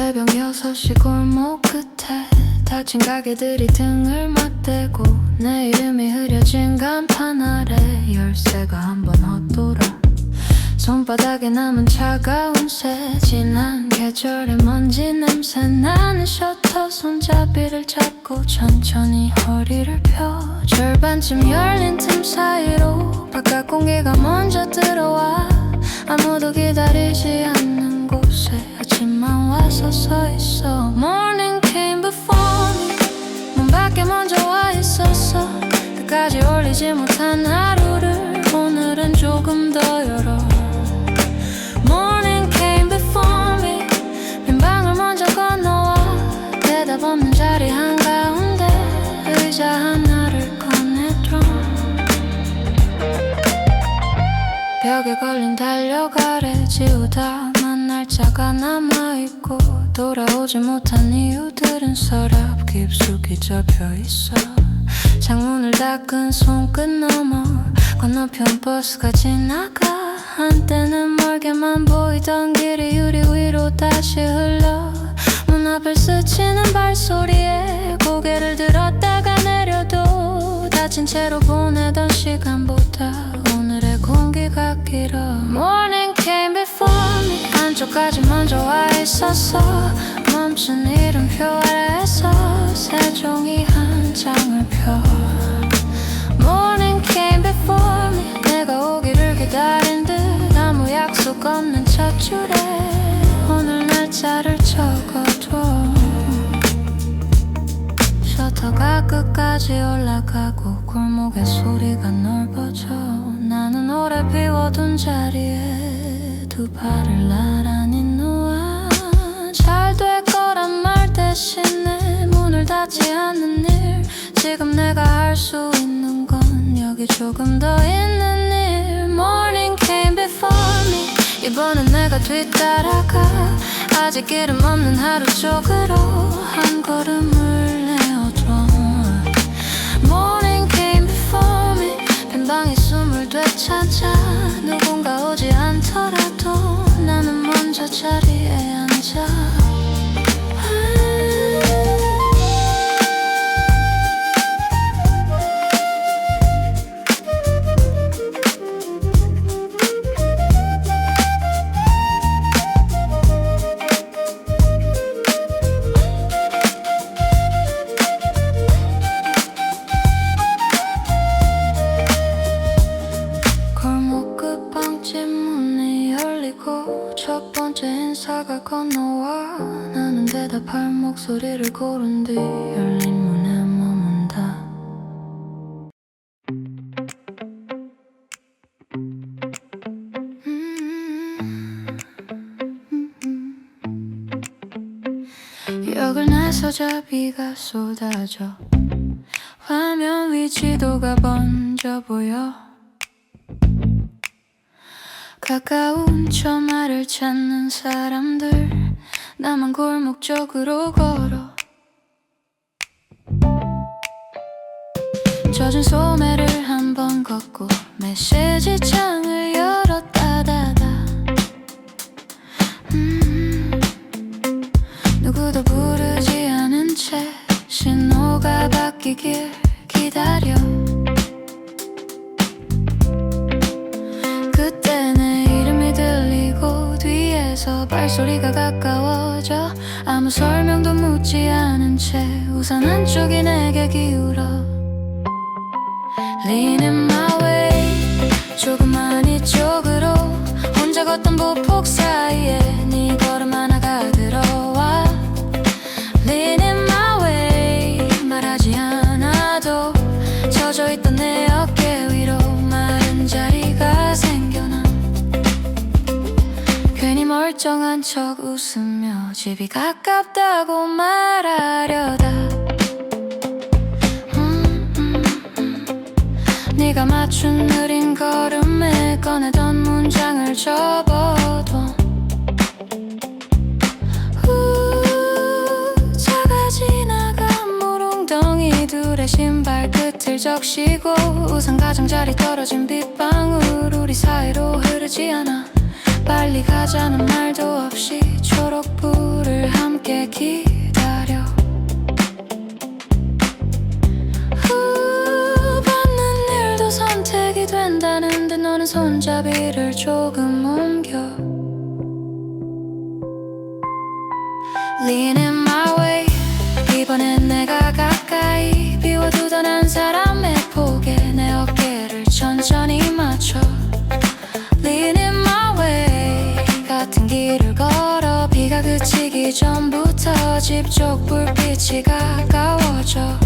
새벽 6시 골목 끝에 닫힌 가게들이 등을 맞대고 내 이름이 흐려진 간판 아래 열쇠가 한번 헛돌아 손바닥에 남은 차가운 새 지난 계절의 먼지 냄새 나는 셔터 손잡이를 잡고 천천히 허리를 펴 절반쯤 열린 틈 사이로 바깥 공기가 먼저 들어와 아무도 기다리지 않는 곳에 아침만 와서 서 있어 Morning came before me 문 밖에 먼저 와 있었어 끝까지 올리지 못한 하루를 오늘은 조금 더 열어 Morning came before me 빈 방을 먼저 건너와 대답 없는 자리 한가운데 의자 하나를 꺼내줘 벽에 걸린 달력 아래 지우다만 날짜가 남아있고 돌아오지 못한 이유들은 서랍 깊숙이 접혀있어 창문을 닦은 손끝 너머 건너편 버스가 지나가 한때는 멀게만 보이던 길이 유리 위로 다시 흘러 문 앞을 스치는 발소리에 고개를 들었다가 내려도 다친 채로 보내던 시간보다 오늘의 공기가 길어 Morning came before me 안쪽까지 먼저 와 있었어 멈춘 이름표 아래에서 새 종이 한 장을 펴 Morning came before me 내가 오기를 기다린 듯 아무 약속 없는 첫 줄에 오늘 날짜를 적어둬 셔터가 끝까지 올라가고 골목의 소리가 넓어져 나는 오래 비워둔 자리에 두 발을 나란히 놓아 잘 될 거란 말 대신에 문을 닫지 않는 일 지금 내가 할 수 있는 건 여기 조금 더 있는 일 Morning came before me 이번엔 내가 뒤따라가 아직 이름 없는 하루 쪽으로 한 걸음을 내어줘 Morning came before me 빈 방에 숨을 되찾아 누군가 오지 않더라도 나는 먼저 자리에 앉아 첫 번째 인사가 건너와 나는 대답할 목소리를 고른 뒤 열린 문에 머문다 역을 나서자 비가 쏟아져 화면 위 지도가 번져 보여 가까운 저 말을 찾는 사람들 나만 골목 쪽으로 걸어 젖은 소매를 한번 걷고 메시지 창을 열어 따다다 누구도 부르지 않은 채 신호가 바뀌길 기다려 발소리가 가까워져 아무 설명도 묻지 않은 채 우산 한쪽이 내게 기울어 Leaning my way 조그만 이쪽으로 혼자 걷던 보폭 사이에 네 걸음 하나가 들어와 Leaning my way 말하지 않아도 젖어있던 내 어깨 위로 마른 자리가 생겨나 괜히 멀쩡한 척 웃으며 집이 가깝다고 말하려다 네가 맞춘 느린 걸음에 꺼내던 문장을 접어둬 차가 지나간 물웅덩이들의 신발 끝을 적시고 우산 가장자리 떨어진 빗방울 우리 사이로 흐르지 않아 빨리 가자는 말도 없이 초록불을 오기를 함께 기다려. 받는 일도 선택이 된다는데 너는 손잡이를 조금 옮겨. Lean in my way. 이번엔 내가 가까이 비워두던 한 사람의 폭에 내 어깨를 천천히 맞춰. Lean in my way. 같은 길을 걸어 비가 그치기 전부터 집 쪽 불빛이 가까워져.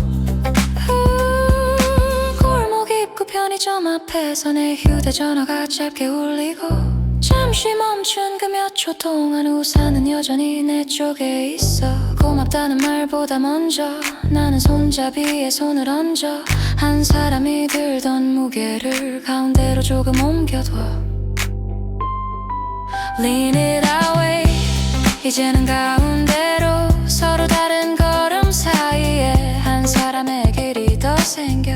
골목 입구 편의점 앞에서 내 휴대전화가 짧게 울리고, 잠시 멈춘 그 몇 초 동안 우산은 여전히 내 쪽에 있어. 고맙다는 말보다 먼저 나는 손잡이에 손을 얹어 한 사람이 들던 무게를 가운데로 조금 옮겨둬. Lean it away. 이제는 가운데로 서로 다른 걸음 사이에 한 사람의 길이 더 생겨.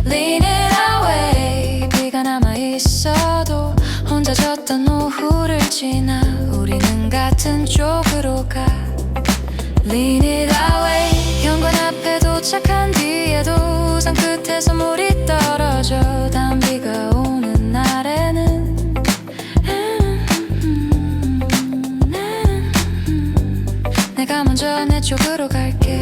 Lean it away. 비가 남아있어도 혼자 졌던 오후를 지나 우리는 같은 쪽으로 가. Lean it away. 현관 앞에 도착한 뒤에도 우산 끝에서 물이 떨어져. 다음 비가 오는 날에는 내가 먼저 내 쪽으로 갈게.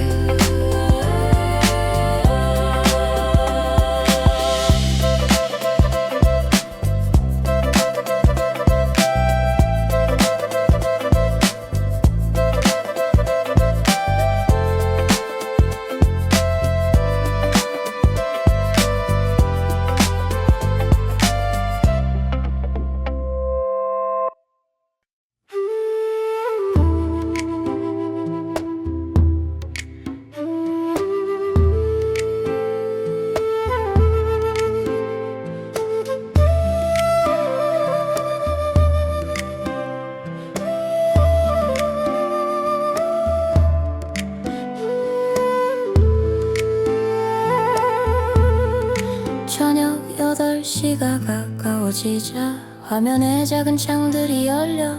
저녁 8시가 가까워지자 화면에 작은 창들이 열려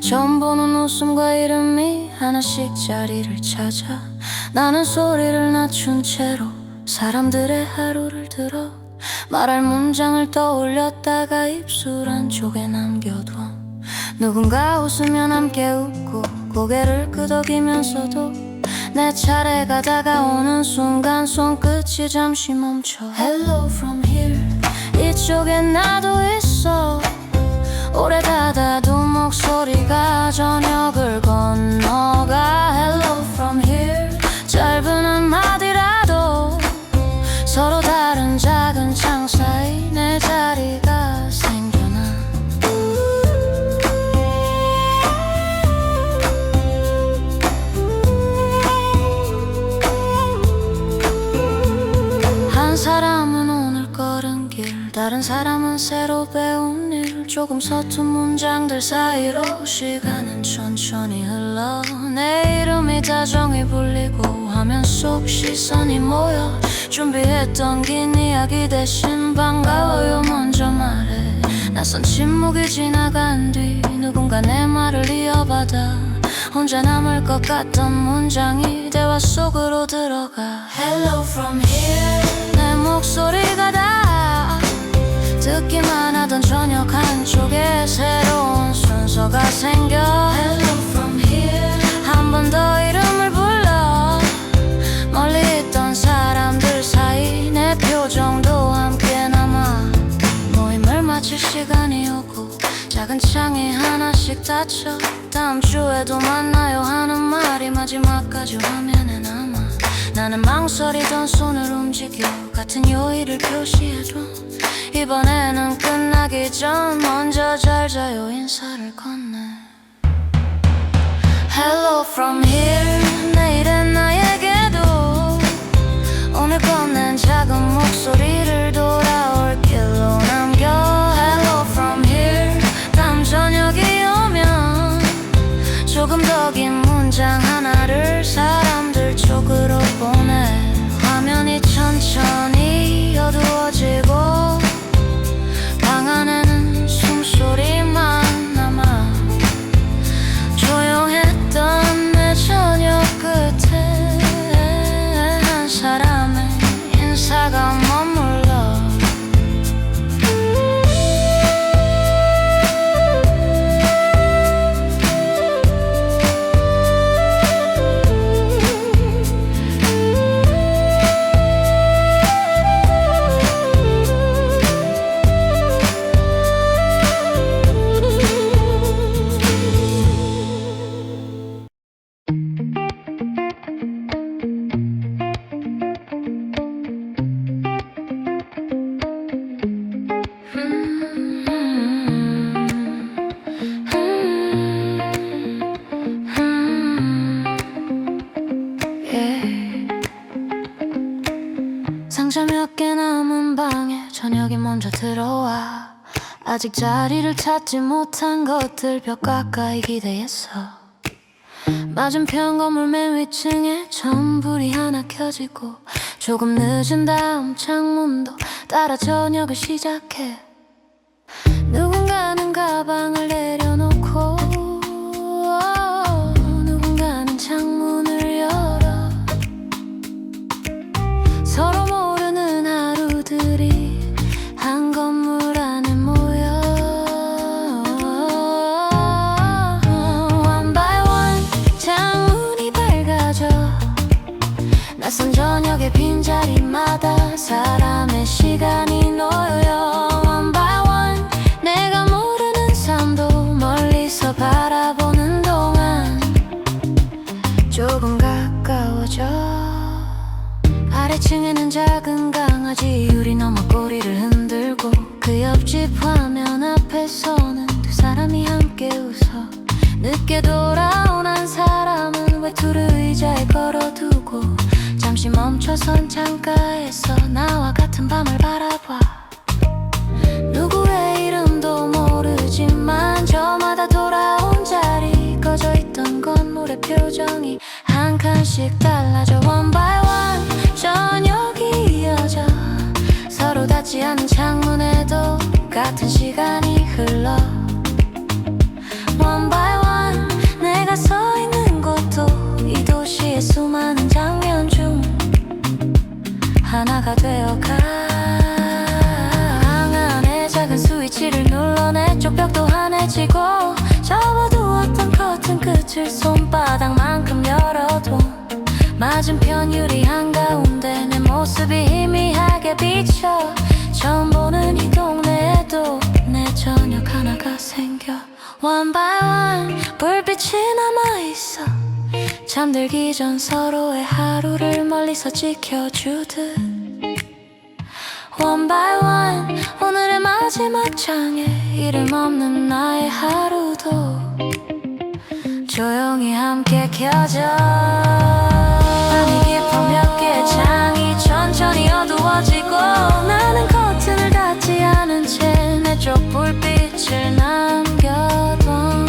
처음 보는 웃음과 이름이 하나씩 자리를 찾아. 나는 소리를 낮춘 채로 사람들의 하루를 들어 말할 문장을 떠올렸다가 입술 안쪽에 남겨둬. 누군가 웃으면 함께 웃고 고개를 끄덕이면서도 내 차례가 다가오는 순간 손끝이 잠시 멈춰. Hello from here. 이쪽에 나도 있어. 오래 가다도 목소리가 저녁을 건너가. Hello from here. 짧은 한마디라도 서로 다른 작은 창 사이 내 자리가 생겨나. 한 사람은 오늘 걸은 길, 다른 사람은 새로 배운 일, 조금 서툰 문장들 사이로 시간은 천천히 흘러. 내 이름이 다정히 불리고 화면 속 시선이 모여 준비했던 긴 이야기 대신 반가워요 먼저 말해. 낯선 침묵이 지나간 뒤 누군가 내 말을 이어받아 혼자 남을 것 같던 문장이 대화 속으로 들어가. Hello from here. 내 목소리가 다 듣기만 하던 저녁 한쪽에 새로운 순서가 생겨. Hello from here. 한 번 더 이름을 불러 멀리 있던 사람들 사이 내 표정도 함께 남아. 모임을 마칠 시간이 오고 작은 창이 하나씩 닫혀. 다음 주에도 만나요 하는 말이 마지막까지 화면에 남아. 나는 망설이던 손을 움직여 같은 요일을 표시해줘. 이번에는 끝나기 전 먼저 잘 자요 인사를 건네. Hello from here. 내일은 나에게도 오늘 건넨 작은 목소리를 돌아올 길로 남겨. Hello from here. 다음 저녁이 오면 조금 더 긴 문장 하나를 사람들 쪽으로 보내. 화면이 천천히 어두워지고 방 안에는 숨소리만 남아. 조용했던 상자 몇 개 남은 방에 저녁이 먼저 들어와 아직 자리를 찾지 못한 것들 벽 가까이 기대했어. 맞은편 건물 맨 위층에 전불이 하나 켜지고 조금 늦은 다음 창문도 따라 저녁을 시작해. 누군가는 가방을 내려놓고 누군가는 창문을 열어 서로 모르는 하루들이 한 건물 안에 모여 One by one 창문이 밝아져 낯선 저녁의 빈자리마다 사람의 시간이 놓여 One by one 내가 모르는 삶도 멀리서 바라보는 동안 조금 가까워져. 아래층에는 작은 강아지 유리 넘어 꼬리를 흔들고 그 옆집 화면 앞에서는 두 사람이 함께 웃어. 늦게 돌아온 한 사람은 외투를 의자에 걸어두고 잠시 멈춰선 창가에서 나와 같은 밤을 바라봐. 누구의 이름도 모르지만 저마다 돌아온 자리 꺼져 있던 건물의 표정이 한 칸씩 달라져 One by one 저녁이 이어져 서로 닿지 않은 창문에도 같은 시간이 흘러 One by one 내가 서 있는 곳도 이 도시의 수많은 장면 중 하나가 되어가. 방 안에 작은 스위치를 눌러 내 쪽 벽도 환해지고 접어두었던 커튼 끝을 손바닥만큼 열어도 맞은편 유리 한가운데 내 모습이 희미하게 비쳐. 처음 보는 이 동네에도 내 저녁 하나가 생겨 One by one 불빛이 남아있어 잠들기 전 서로의 하루를 멀리서 지켜주듯 One by one 오늘의 마지막 장에 이름 없는 나의 하루도 조용히 함께 켜져. 밤이 깊어 몇 개의 창이 천천히 어두워지고 나는 커튼을 닫지 않은 채 내 쪽 불빛을 남겨둬.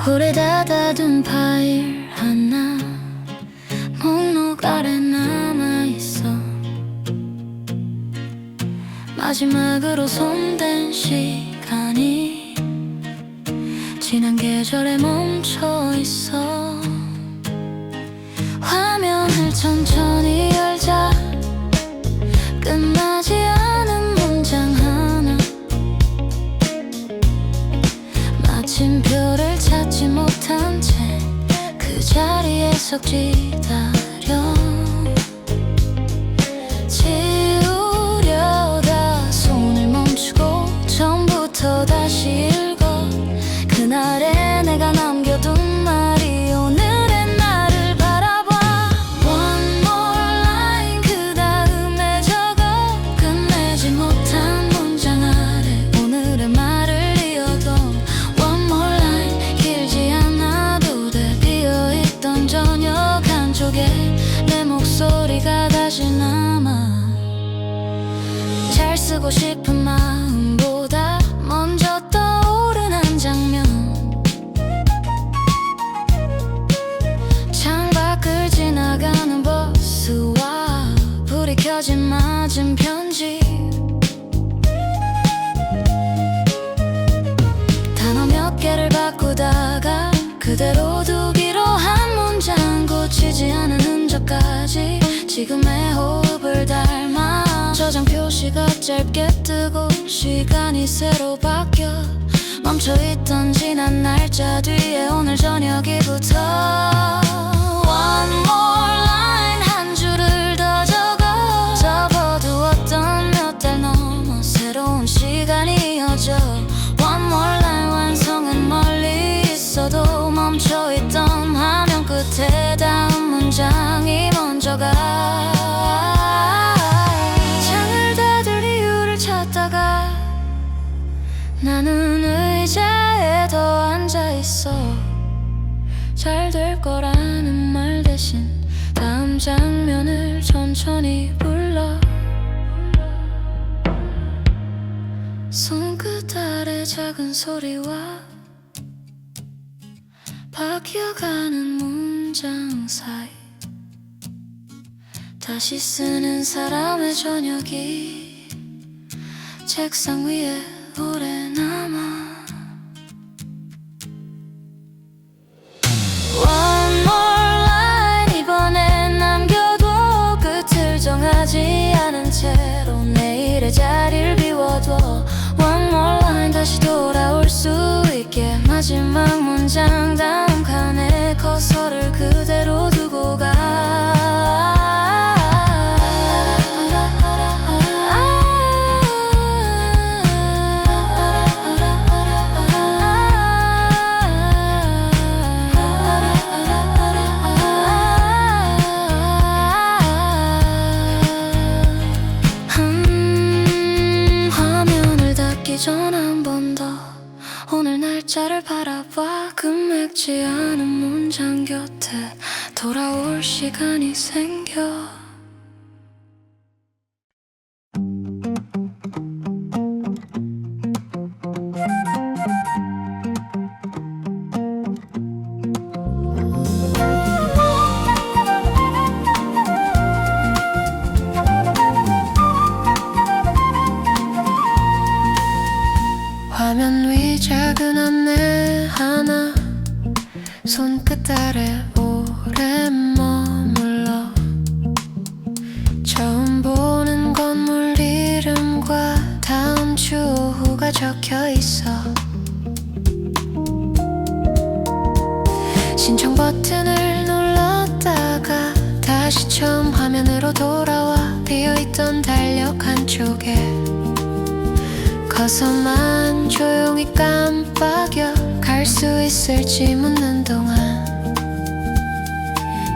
오래 닫아둔 파일 하나 목록 아래 남아있어. 마지막으로 손댄 시간이 지난 계절에 멈춰있어. 화면을 천천히 열자 끝나지 않은 문장 하나 마침표를 찾지 못한 채 그 자리에서 기다려. 지우려다 손을 멈추고 처음부터 다시 읽어. 그날에 내가 남겨둔 말이 오늘의 나를 바라봐. One more line 그 다음에 적어. 끝내지 못한 문장 아래 오늘의 말을 이어도 One more line 길지 않아도 돼. 비어있던 저녁 한쪽에 내 목소리가 다시 남아. 잘 쓰고 싶은 마음보다 먼저 떠오른 한 장면. 창밖을 지나가는 버스와 불이 켜진 맞은편 집. 단어 몇 개를 바꾸다가 그대로 두기로 한 저장 표시가 짧게 뜨고 시간이 새로 바뀌어 멈춰있던 지난 날짜 뒤에 오늘 저녁이 붙어 One more line 한 줄을 더 적어 접어두었던 몇 달 넘어 새로운 시간이 이어져 One more line 완성은 멀리 있어도 멈춰있던 화면 끝에 다음 문장이 먼저 가 창을 닫을 이유를 찾다가 나는 의자에 더 앉아있어 잘 될 거라는 말 대신 다음 장면을 천천히 불러 손끝 아래 작은 소리와 바뀌어가는 문장 사이 다시 쓰는 사람의 저녁이 책상 위에 오래 남아 One more line 이번엔 남겨둬 끝을 정하지 않은 채로 내일의 자리를 비워둬 One more line 다시 돌아올 수 있게 마지막 문장 다음 칸에 커서를 그대로 두고 가 전 한 번 더 오늘 날짜를 바라봐 끝맺지 않은 문장 곁에 돌아올 시간이 생겨 화면 위 작은 안내 하나 손끝 아래 오래 머물러 처음 보는 건물 이름과 다음 주 오후가 적혀 있어 신청 버튼을 눌렀다가 다시 처음 화면으로 돌아와 비어있던 달력 한쪽에 커서만 조용히 깜빡여 갈 수 있을지 묻는 동안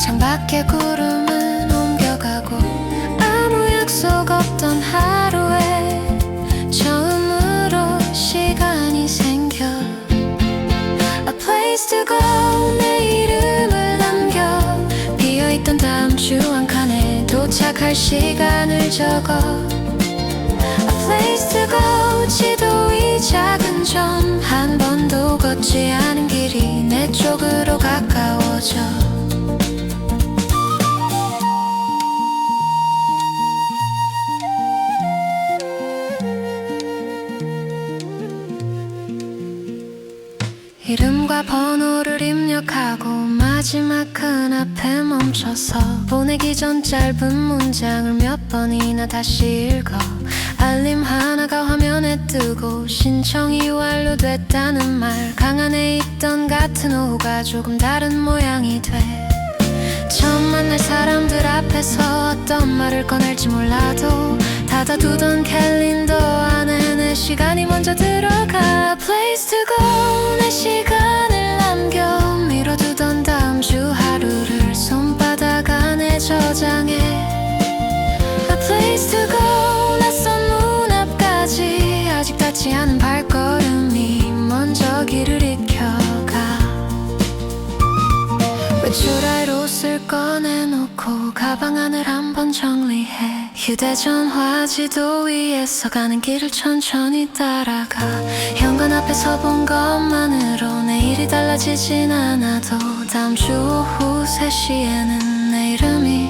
창밖에 구름은 옮겨가고 아무 약속 없던 하루에 처음으로 시간이 생겨 A place to go 내 이름을 남겨 비어있던 다음 주 한 칸에 도착할 시간을 적어 Place to go 지도 위 작은 점 한 번도 걷지 않은 길이 내 쪽으로 가까워져 이름과 번호를 입력하고 마지막 칸 앞에 멈춰서 보내기 전 짧은 문장을 몇 번이나 다시 읽어 알림 하나가 화면에 뜨고 신청이 완료됐다는 말 강 안에 있던 같은 오후가 조금 다른 모양이 돼 처음 만날 사람들 앞에서 어떤 말을 꺼낼지 몰라도 닫아두던 캘린더 안에 내 시간이 먼저 들어가 Place to go 내 시간을 남겨 미뤄두던 다음 주 하루를 손바닥 안에 저장해 A place to go 낯선 문 앞까지 아직 닿지 않은 발걸음이 먼저 길을 익혀가 외출할 옷을 꺼내놓고 가방 안을 한번 정리해 휴대전화 지도 위에서 가는 길을 천천히 따라가 현관 앞에서 본 것만으로 내일이 달라지진 않아도 다음 주 오후 3시에는 내 이름이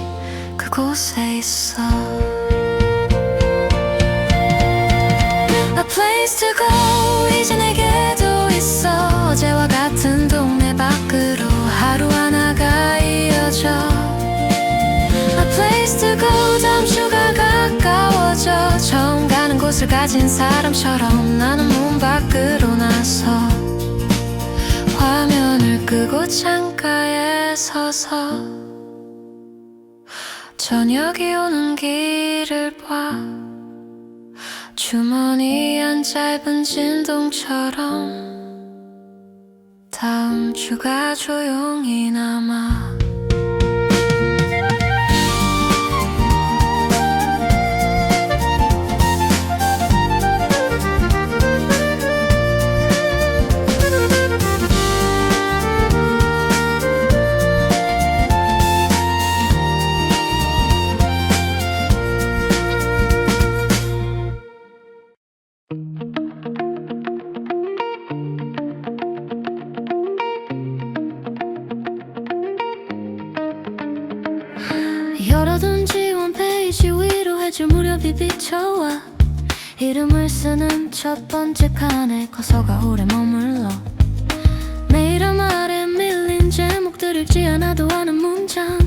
그곳에 있어 A place to go 이제 내게도 있어 어제와 같은 동네 밖으로 하루 하나가 이어져 A place to go 다음 주가 가까워져 느껴져. 처음 가는 곳을 가진 사람처럼 나는 문 밖으로 나서 화면을 끄고 창가에 서서 저녁이 오는 길을 봐. 주머니에 한 짧은 진동처럼 다음 주가 조용히 남아. 열어둔 지원 페이지 위로 해줄 무렵이 비춰와 이름을 쓰는 첫 번째 칸에 커서가 오래 머물러. 내 이름 아래 밀린 제목들 읽지 않아도 아는 문장.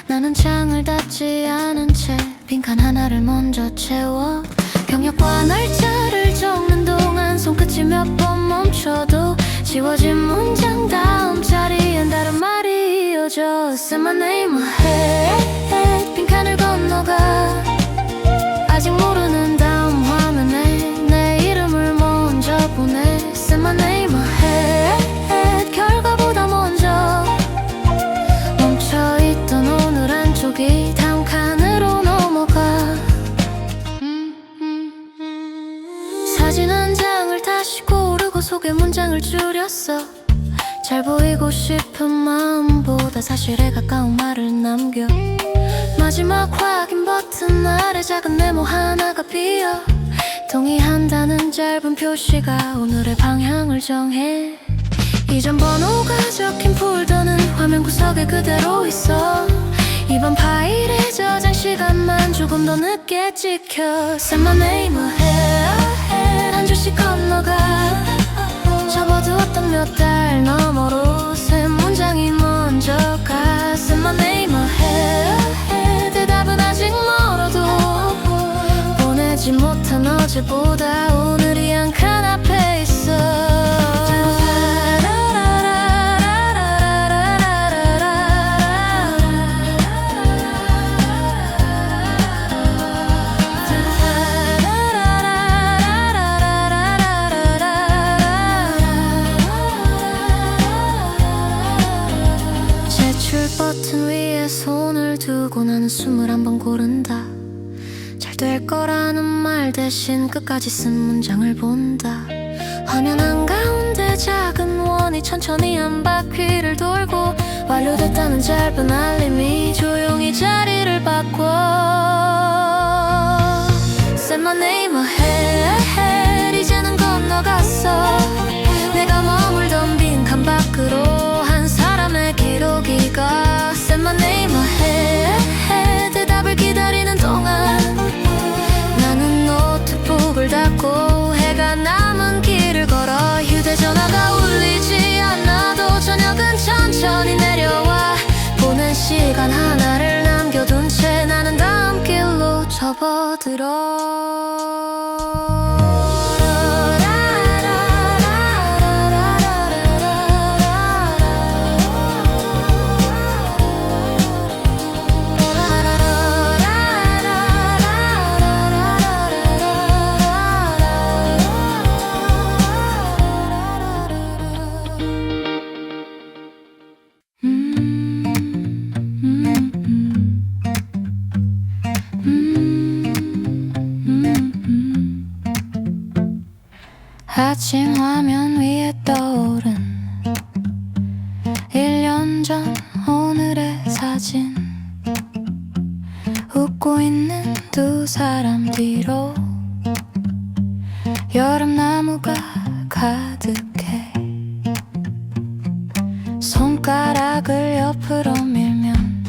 나는 창을 닫지 않은 채 빈칸 하나를 먼저 채워. 경력과 날짜를 적는 동안 손끝이 몇 번 멈춰도 지워진 문장 다음 자리엔 다른 말이 이어져. Say my name ahead 빈칸을 건너가. 아직 모르는 다음 화면에 내 이름을 먼저 보내. Say my name ahead 결과보다 먼저 멈춰있던 오늘 한쪽이 다음 칸으로 넘어가. 사진 한 장을 다시 고르고 속에 문장을 줄였어. 잘 보이고 싶은 마음보다 사실에 가까운 말을 남겨. 마지막 확인 버튼 아래 작은 네모 하나가 비어. 동의한다는 짧은 표시가 오늘의 방향을 정해. 이전 번호가 적힌 폴더는 화면 구석에 그대로 있어. 이번 파일에 저장 시간만 조금 더 늦게 찍혀. Say my name ahead 한 줄씩 건너가. 접어두었던 몇 달 너머로 새 문장이 먼저 가. Say my name ahead 대답은 아직 멀어도 보내지 못한 어제보다 오늘이 한 칸 앞에 있어. 버튼 위에 손을 두고 나는 숨을 한번 고른다. 잘 될 거라는 말 대신 끝까지 쓴 문장을 본다. 화면 한가운데 작은 원이 천천히 한 바퀴를 돌고 완료됐다는 짧은 알림이 조용히 자리를 바꿔. Say my name ahead 이제는 건너갔어. 내가 머물던 빈칸 밖으로 한 사람의 기록이 가. Say my name ahead 대답을 기다리는 동안 나는 노트북을 닫고 해가 남은 길을 걸어. 휴대전화가 울리지 않아도 저녁은 천천히 내려와. 보낸 시간 하나를 남겨둔 채 나는 다음 길로 접어들어. 아침 화면 위에 떠오른 1년 전 오늘의 사진. 웃고 있는 두 사람 뒤로 여름나무가 가득해. 손가락을 옆으로 밀면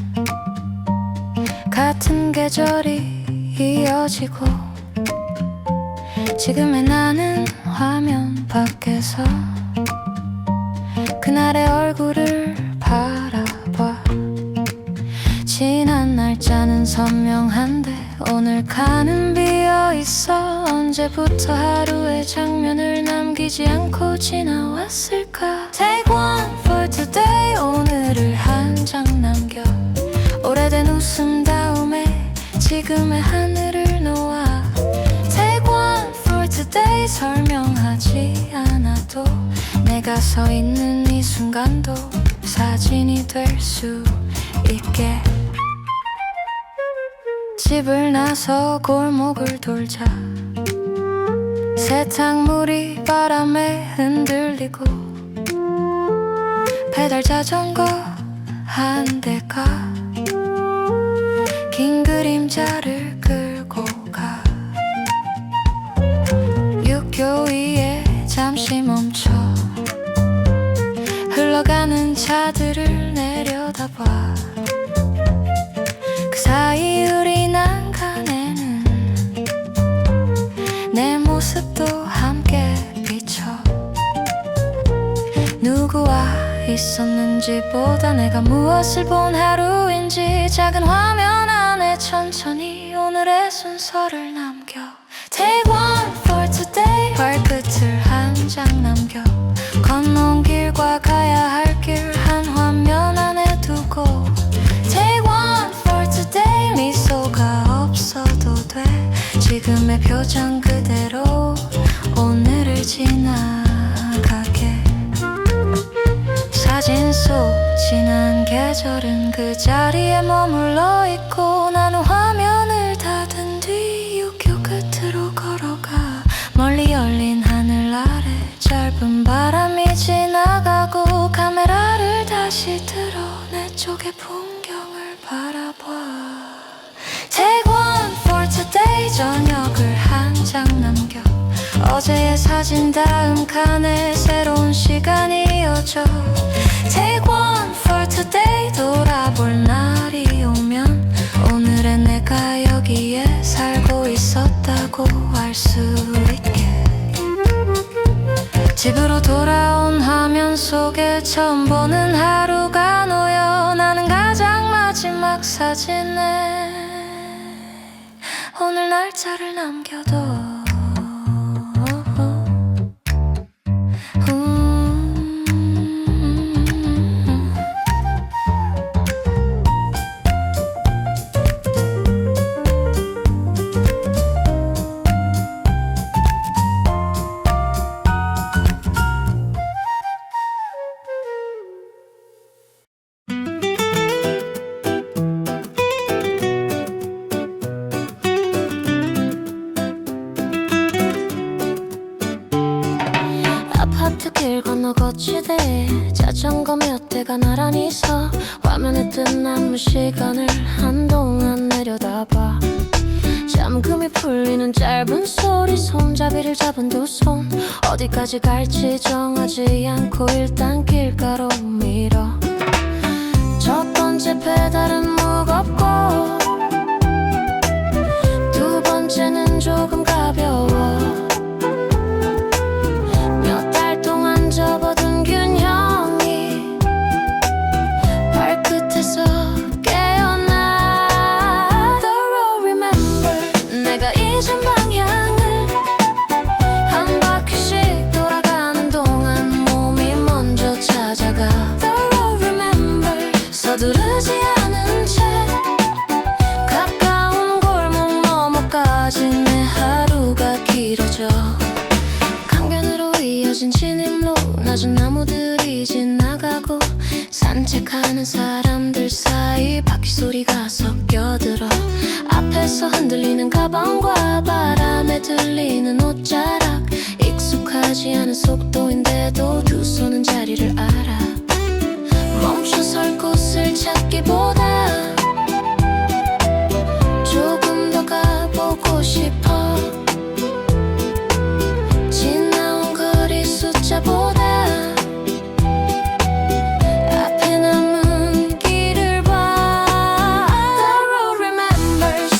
같은 계절이 이어지고 지금의 나는 화면 밖에서 그날의 얼굴을 바라봐. 지난 날짜는 선명한데 오늘 칸은 비어 서 있어. 언제부터 하루의 장면을 남기지 않고 지나왔을까. Take one for today. 오늘을 한 장 남겨. 오래된 웃음 다음에 지금의 하늘을 놓아. Take one for today. 설명하지 않아도 내가 서 있는 이 순간도 사진이 될 수 있게. 집을 나서 골목을 돌자. 세탁물이 바람에 흔들리고 페달 자전거 한 대가 긴 그림자를 끌고 가. 육교 위에 잠시 멈춰 흘러가는 차들을 내려다봐. 그 사이 우리 난간에는 내 모습도 함께 비춰. 누구와 있었는지보다 내가 무엇을 본 하루인지 작은 화면 안에 천천히 오늘의 순서를 남겨. Take one for today. 발끝을 한 장 남겨. 건너온 길과 가야 할 길 한 화면 안에 두고. Take one for today. 미소가 없어도 돼. 지금의 표정 그대로 오늘을 지나가게. 사진 속 지난 계절은 그 자리에 머물러 있고 나는 화면을 닫은 뒤 육교 끝으로 걸어가. 멀리 열린 하늘 아래 짧은 바람이 지나가고 카메라를 다시 들어 내 쪽의 풍경을 바라봐. Take one for today. 저녁을 한 장 남겨. 어제의 사진 다음 칸에 새로운 시간이 이어져. Take one for today. 돌아볼 날이 오면 오늘의 내가 여기에 살고 있었다고 알 수 있게. 집으로 돌아온 화면 속에 처음 보는 하루가 놓여. 나는 가장 마지막 사진에 오늘 날짜를 남겨둬. 아파트 길 건너 거치대 자전거 몇 대가 나란히 서 화면에 뜬 남은 시간을 한동안 내려다봐. 잠금이 풀리는 짧은 소리. 손잡이를 잡은 두 손 어디까지 갈지 정하지 않고 일단 길가로 밀어. 첫 번째 페달은 무겁고 두 번째는 조금 가벼워. 접어둔 균형이 발끝에서 깨어나. The road remember. 내가 잊은 방향을 한 바퀴씩 돌아가는 동안 몸이 먼저 찾아가. The road remember. 서두르지 않은 채 가까운 골목 너머까지 내 하루가 길어져. 강변으로 이어진 진입로. 낮은 나무들이 지나가고 산책하는 사람들 사이 바퀴 소리가 섞여들어. 앞에서 흔들리는 가방과 바람에 들리는 옷자락. 익숙하지 않은 속도인데도 두 손은 자리를 알아. 멈춰 설 곳을 찾기보다 조금 더 가보고 싶어. 지나온 거리 숫자보다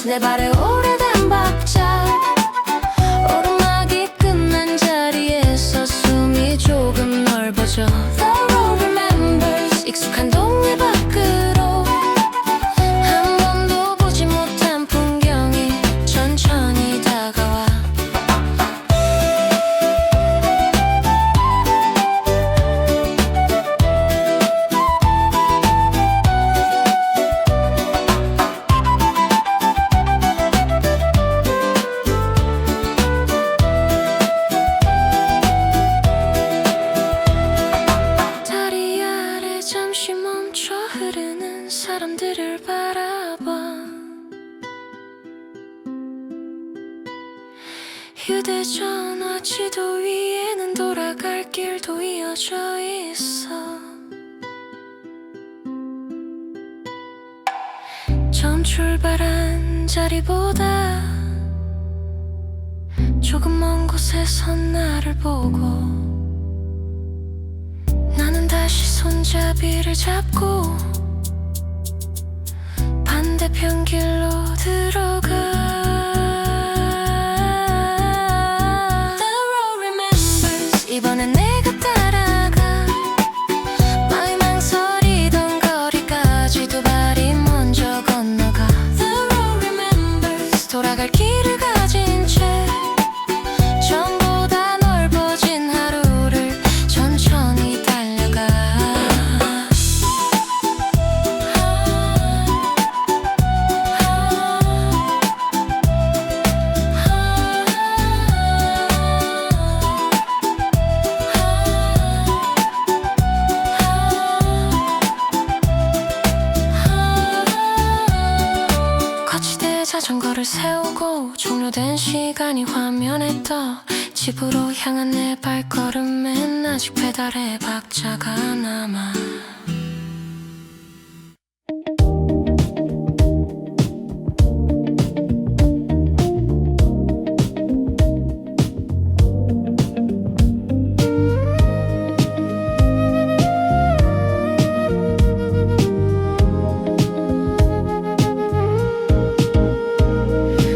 내 발에 오래된 박자. 오르막이 끝난 자리에서 숨이 조금 넓어져. The road 사람들을 바라봐. 휴대전화 지도 위에는 돌아갈 길도 이어져 있어. 처음 출발한 자리보다 조금 먼 곳에서 나를 보고 나는 다시 손잡이를 잡고 반대편 길로 들어가. 이번엔 내가 따라가. 마음이 망설이던 거리까지 두 발이 먼저 건너가. The road remembers. 돌아갈 길을 가진 채 전보다 넓어진 하루를 천천히 달려가. 자전거를 세우고 종료된 시간이 화면에 떠. 집으로 향한 내 발걸음엔 아직 페달에 박자가 남아.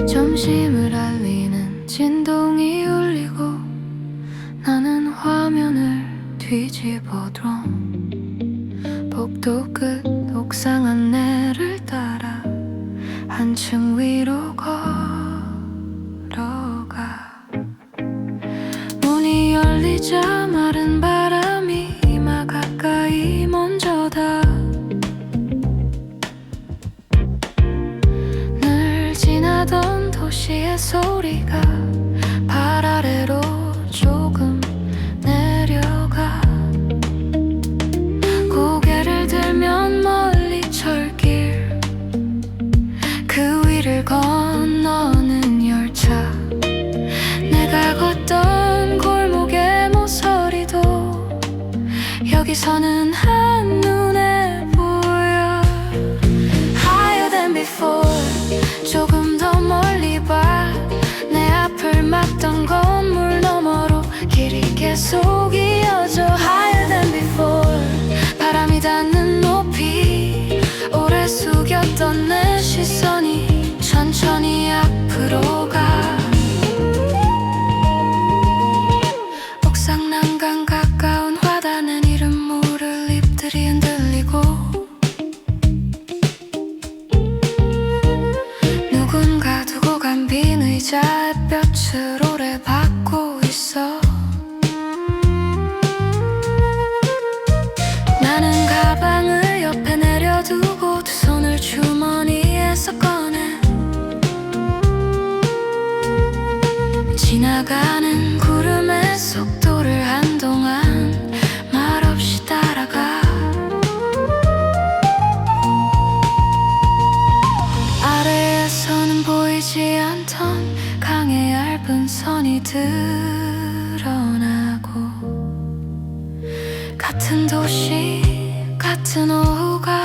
점심을 알리는 진동이 울리고 나는 화면을 뒤집어도 복도 끝 옥상 안내를 따라 한층 위로 걸어가. 문이 열리자 마른 바람이 이마 가까이 먼저 닿아. 늘 지나던 도시의 소리가 발 아래로 조금 내려가. 고개를 들면 멀리 철길 그 위를 건너는 열차. 내가 걷던 골목의 모서리도 여기서는 한눈에 보여. Higher than before. 조금 더 멀리 봐. 내 앞을 막던 건물 너머로 길이 계속 이어져. Higher than before. 바람이 닿는 높이 오래 숙였던 내 시선이 천천히 앞으로 가. 옥상 난간 가까운 화단엔 이름 모를 잎들이 흔들리고 누군가 두고 간 빈 의자에 볕을 오래 받고 있어. 나는 가방을 옆에 내려두고 두 손을 주머니에서 꺼내. 지나가는 구름의 속도를 한동안 말없이 따라가. 아래에서는 보이지 않던 강의 얇은 선이 드러나고 같은 도시 같은 오후가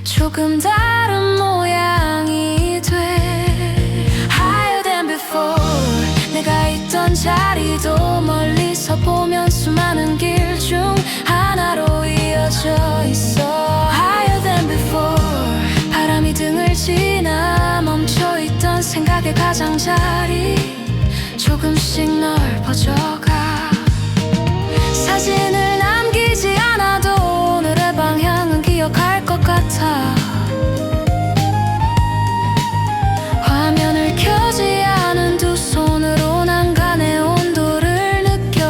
조금 다른 모양이 돼. Higher than before. 내가 있던 자리도 멀리서 보면 수많은 길 중 하나로 이어져 있어. Higher than before. 바람이 등을 지나 멈춰있던 생각의 가장자리 조금씩 넓어져가. 사진을 남기지 않아도 오늘의 방향은 기억할 것 같아. 화면을 켜지 않은 두 손으로 난간의 온도를 느껴.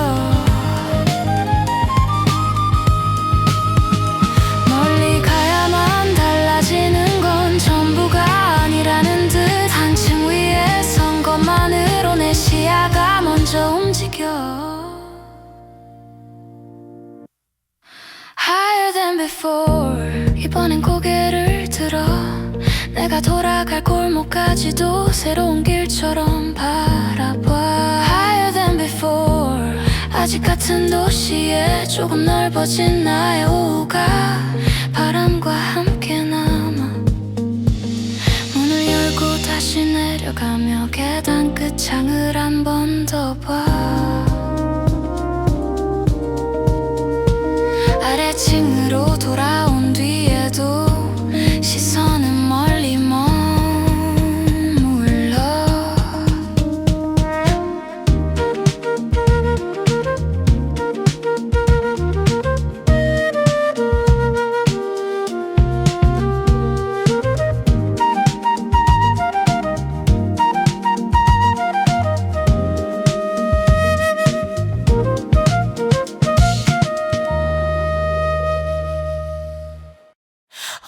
멀리 가야만 달라지는 건 전부가 아니라는 듯 한층 위에 선 것만으로 내 시야가 먼저 움직여. Higher than before. 이번엔 고개를 들어 내가 돌아갈 골목까지도 새로운 길처럼 바라봐. Higher than before. 아직 같은 도시에 조금 넓어진 나의 오후가 바람과 함께 남아. 문을 열고 다시 내려가며 계단 끝창을 한 번 더 봐. 아래층으로 돌아온 뒤에도 시선은 멀리 머물러.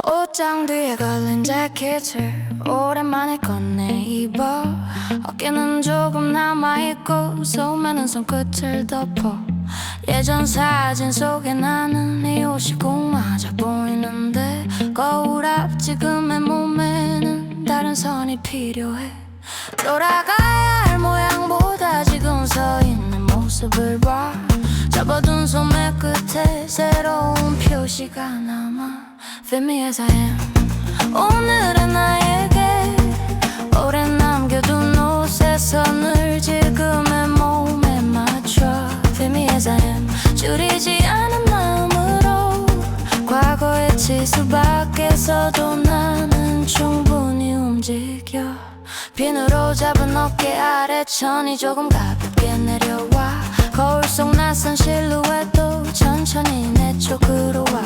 옷장 뒤에 걸린 재킷을 오랜만에 꺼내 입어. 어깨는 조금 남아있고 소매는 손끝을 덮어. 예전 사진 속에 나는 이 옷이 꼭 맞아 보이는데 거울 앞 지금의 몸에는 다른 선이 필요해. 돌아가야 할 모양보다 지금 서 있는 모습을 봐. 접어둔 소매 끝에 새로운 표시가 남아. Fit me as I am. 오늘의 나에게 오래 남겨둔 옷의 선을 지금의 몸에 맞춰. Fit me as I am. 줄이지 않은 마음으로 과거의 치수 밖에서도 나는 충분히 움직여. 비누로 잡은 어깨 아래 천이 조금 가볍게 내려와. 거울 속 낯선 실루엣도 천천히 내 쪽으로 와.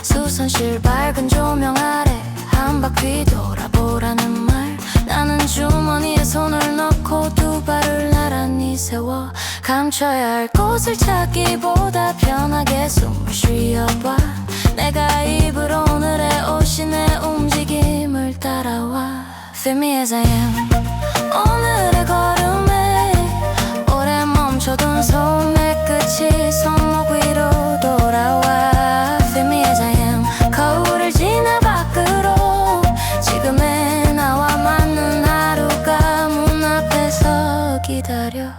수선실 밝은 조명 아래 한 바퀴 돌아보라는 말. 나는 주머니에 손을 넣고 두 발을 나란히 세워. 감춰야 할 곳을 찾기보다 편하게 숨을 쉬어봐. 내가 입을 오늘의 옷이 내 움직임을 따라와. Fit me as I am. 오늘의 걸음에 오래 멈춰둔 소매 끝이 손목 위로 돌아와. Fit me as I am. 거울을 지나 밖으로 지금의 나와 맞는 하루가 문 앞에서 기다려.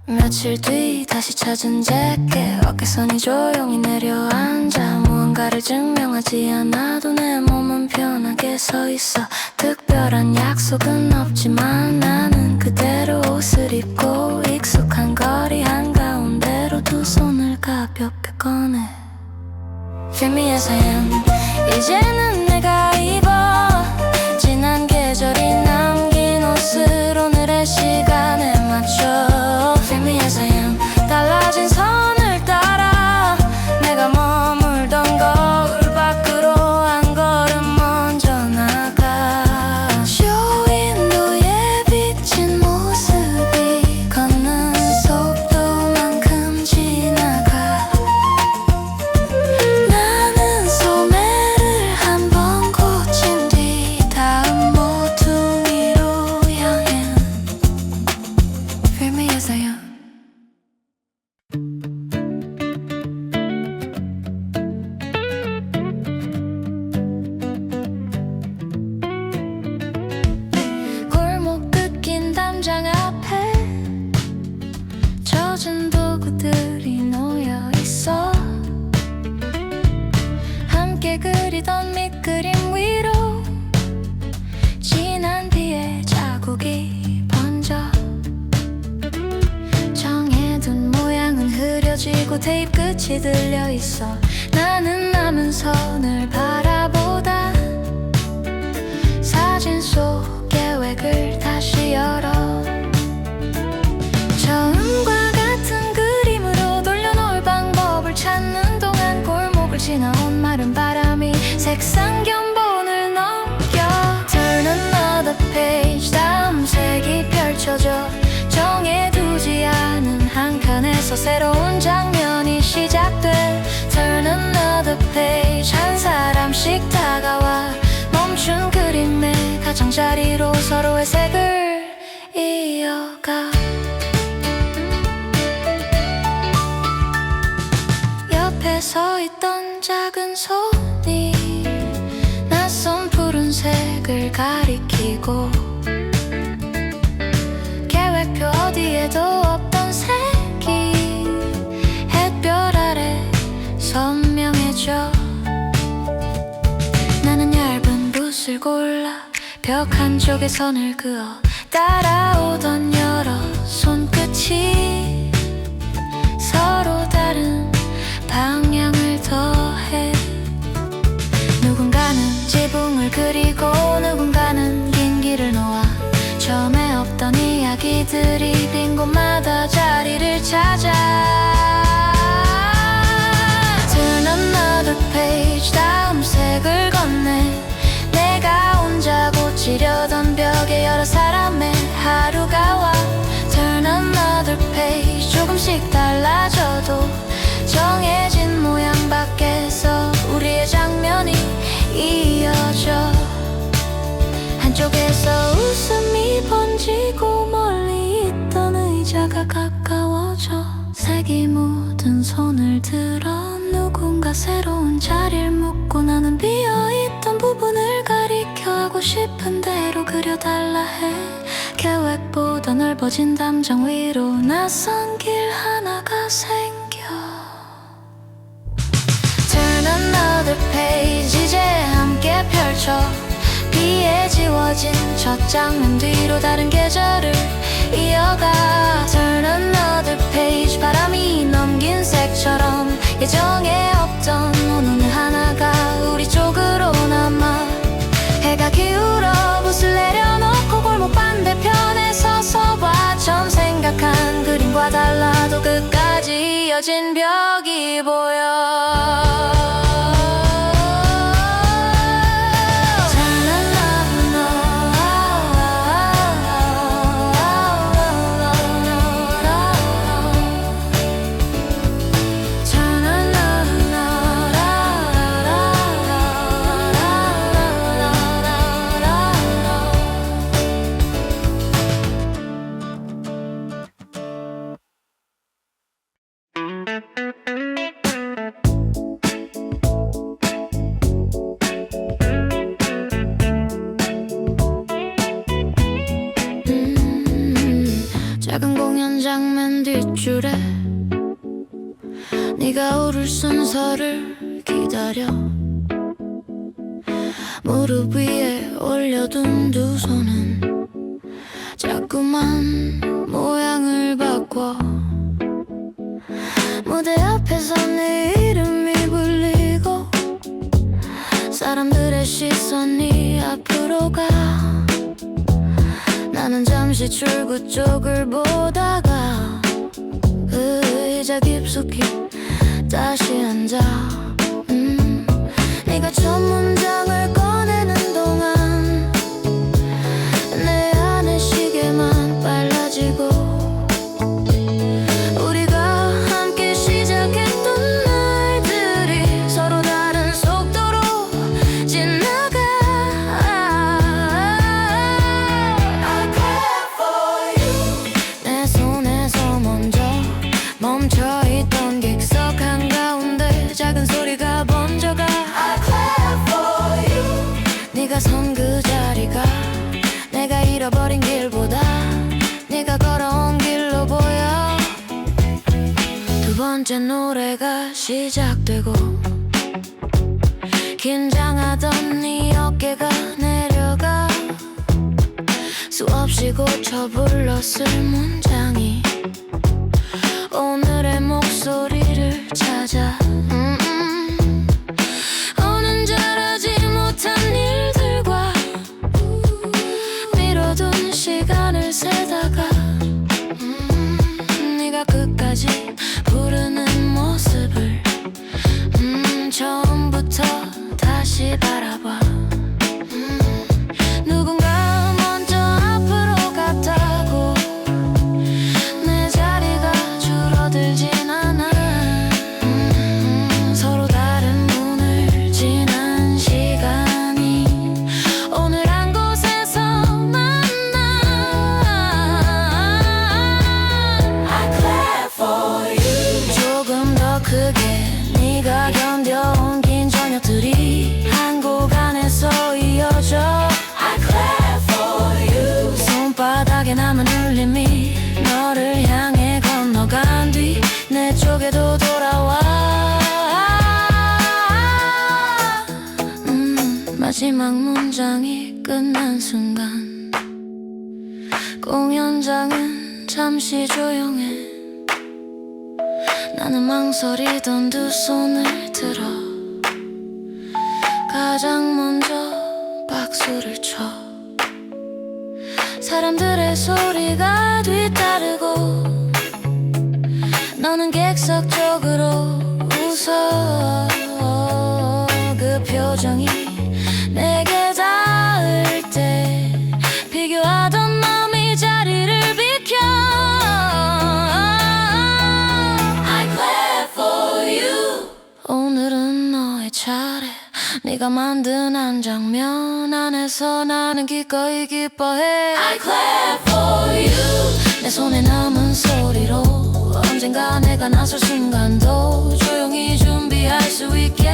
며칠 뒤 다시 찾은 재킷. 어깨선이 조용히 내려앉아. 무언가를 증명하지 않아도 내 몸은 편하게 서 있어. 특별한 약속은 없지만 나는 그대로 옷을 입고 익숙한 거리 한가운데로 두 손을 가볍게 꺼내. Fit me as I am. 이제는 내가 입어 지난 계절이 남긴 옷을 오늘의 시간에 맞춰. Fit me as I am. 달라진 선을 따라 내가 머물던 거울 밖으로 한 걸음 먼저 나가. 쇼윈도에 비친 모습이 걷는 속도만큼 지나가. 나는 소매를 한 번 고친 뒤 다음 모퉁이로 향해. Feel me as I am. 골목 끝 긴 담장 앞에 젖은 도구들이 놓여 있어. 함께 그리던 밑그림 위로 지난 뒤에 자국이 번져. 정해둔 모양은 흐려지고 테이프 끝이 들려 있어. 나는 남은 선을 바라보다 사진 속 계획을 다시 열어. 처음과 같은 그림으로 돌려놓을 방법을 찾는 동안 골목을 지나온 마른 바람이 색상 견본을 넘겨. Turn another page. 다음 색이 펼쳐져. 정해두지 않은 한 칸에서 새로운 장면이 시작돼. Turn another page. 한 사람씩 다가와 멈춘 그림의 가장자리로 서로의 색을 이어가. 옆에 서 있던 작은 손이 색을 가리키고 계획표 어디에도 없던 색이 햇별 아래 선명해져. 나는 얇은 붓을 골라 벽 한쪽에 선을 그어 따라오던 여러 손끝이 서로 다른 방향을 더해. 누군가는 지붕을 그리고 누군가는 긴 길을 놓아 처음에 없던 이야기들이 빈 곳마다 자리를 찾아. Turn another page, 다음 색을 건네. 내가 혼자 고치려던 벽에 여러 사람의 하루가 와. Turn another page, 조금씩 달라져도 정해진 모양 밖에서 우리의 장면이 이어져. 한쪽에서 웃음이 번지고 멀리 있던 의자가 가까워져. 색이 묻은 손을 들어 누군가 새로운 자리를 묻고 나는 비어있던 부분을 가리켜 하고 싶은 대로 그려달라 해. 계획보다 넓어진 담장 위로 낯선 길 하나가 생겨. Turn another page, 이제 함께 펼쳐. 비에 지워진 첫 장면 뒤로 다른 계절을 이어가. Turn another page, 바람이 넘긴 색처럼 예정에 없던 오늘 하나가 우리 쪽으로 남아. 해가 기울어 붓을 내려놓고 골목 반대편에 서서 봐. 처음 생각한 그림과 달라도 끝까지 이어진 벽이 보여. 작은 공연 장면 뒷줄에 네가 오를 순서를 기다려. 무릎 위에 올려둔 두 손은 자꾸만 모양을 바꿔. 무대 앞에서 내 이름이 불리고 사람들의 시선이 앞으로 가. 나는 잠시 출구 쪽을 보다가 의자 깊숙이 다시 앉아. 네가 첫 문장을 꺼내는 동안 내 안의 시계만 빨라지고 우리가 함께 시작했던 날들이 서로 다른 속도로 지나가. 내 손에서 먼저 멈춰있던 객석 한가운데 작은 소리가 번져가. 네가 선 그 자리가 내가 잃어버린 길보다 네가 걸어온 길로 보여. 두 번째 노래가 시작되고 긴장하던 네 어깨가 내려가. 수없이 고쳐 불렀을 문장이 오늘의 목소리를 찾아. 오는 잘하지 못한 일들과 미뤄둔 시간을 세다가 네가 끝까지 부르는 모습을 처음부터 다시 바라봐. 누군가 먼저 앞으로 갔다고 내 자리가 줄어들진 않아. 서로 다른 문을 지난 시간이 오늘 한 곳에서 만나. I clap for you. 조금 더 크게 네가 견뎌온 긴 저녁들이 한 곳 마지막 문장이 끝난 순간 공연장은 잠시 조용해. 나는 망설이던 두 손을 들어 가장 먼저 박수를 쳐. 사람들의 소리가 뒤따르고 너는 객석 쪽으로 웃어. 그 표정이 내게 닿을 때 비교하던 마음이 자리를 비켜. I clap for you. 오늘은 너의 차례. 네가 만든 한 장면 안에서 나는 기꺼이 기뻐해. I clap for you. 내 손에 남은 소리로 언젠가 내가 나설 순간도 조용히 준비할 수 있게.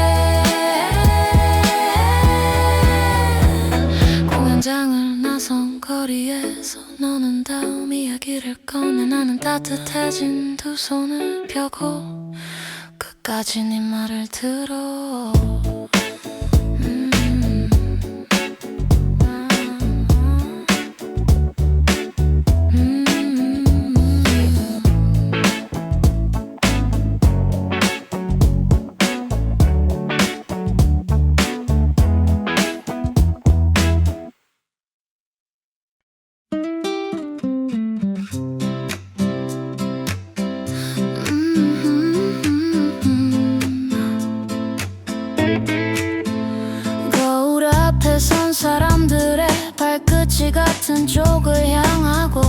공연장을 나선 거리에서 너는 다음 이야기를 꺼내. 나는 따뜻해진 두 손을 펴고 끝까지 네 말을 들어. 거울 앞에 선 사람들의 발끝이 같은 쪽을 향하고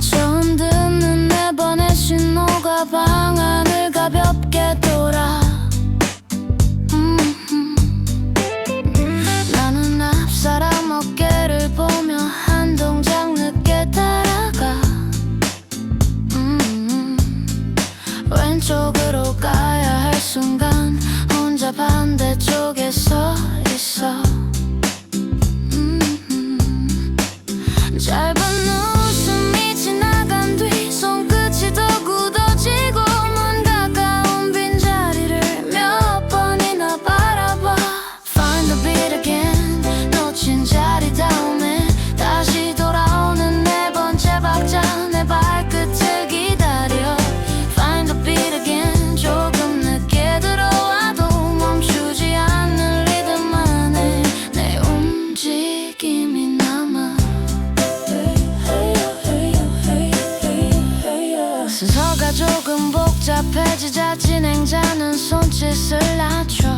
처음 듣는 네 번의 신호가 방안을 가볍게 돌아. 나는 앞 사람 어깨를 보며 한 동작 늦게 따라가. 왼쪽으로 가야 할 순간 혼자 반대쪽에 서 있어. 짧은 웃음이 지나간 뒤 손끝이 더 굳어지고 문 가까운 빈자리를 몇 번이나 바라봐. Find the beat again. 놓친 자리 다음에 다시 돌아오는 네 번째 박자. 내 발끝을 기다려. Find the beat again. 조금 늦게 들어와도 멈추지 않는 리듬 안에 내 움직임이 남아. 순서가 조금 복잡해지자 진행자는 손짓을 낮춰.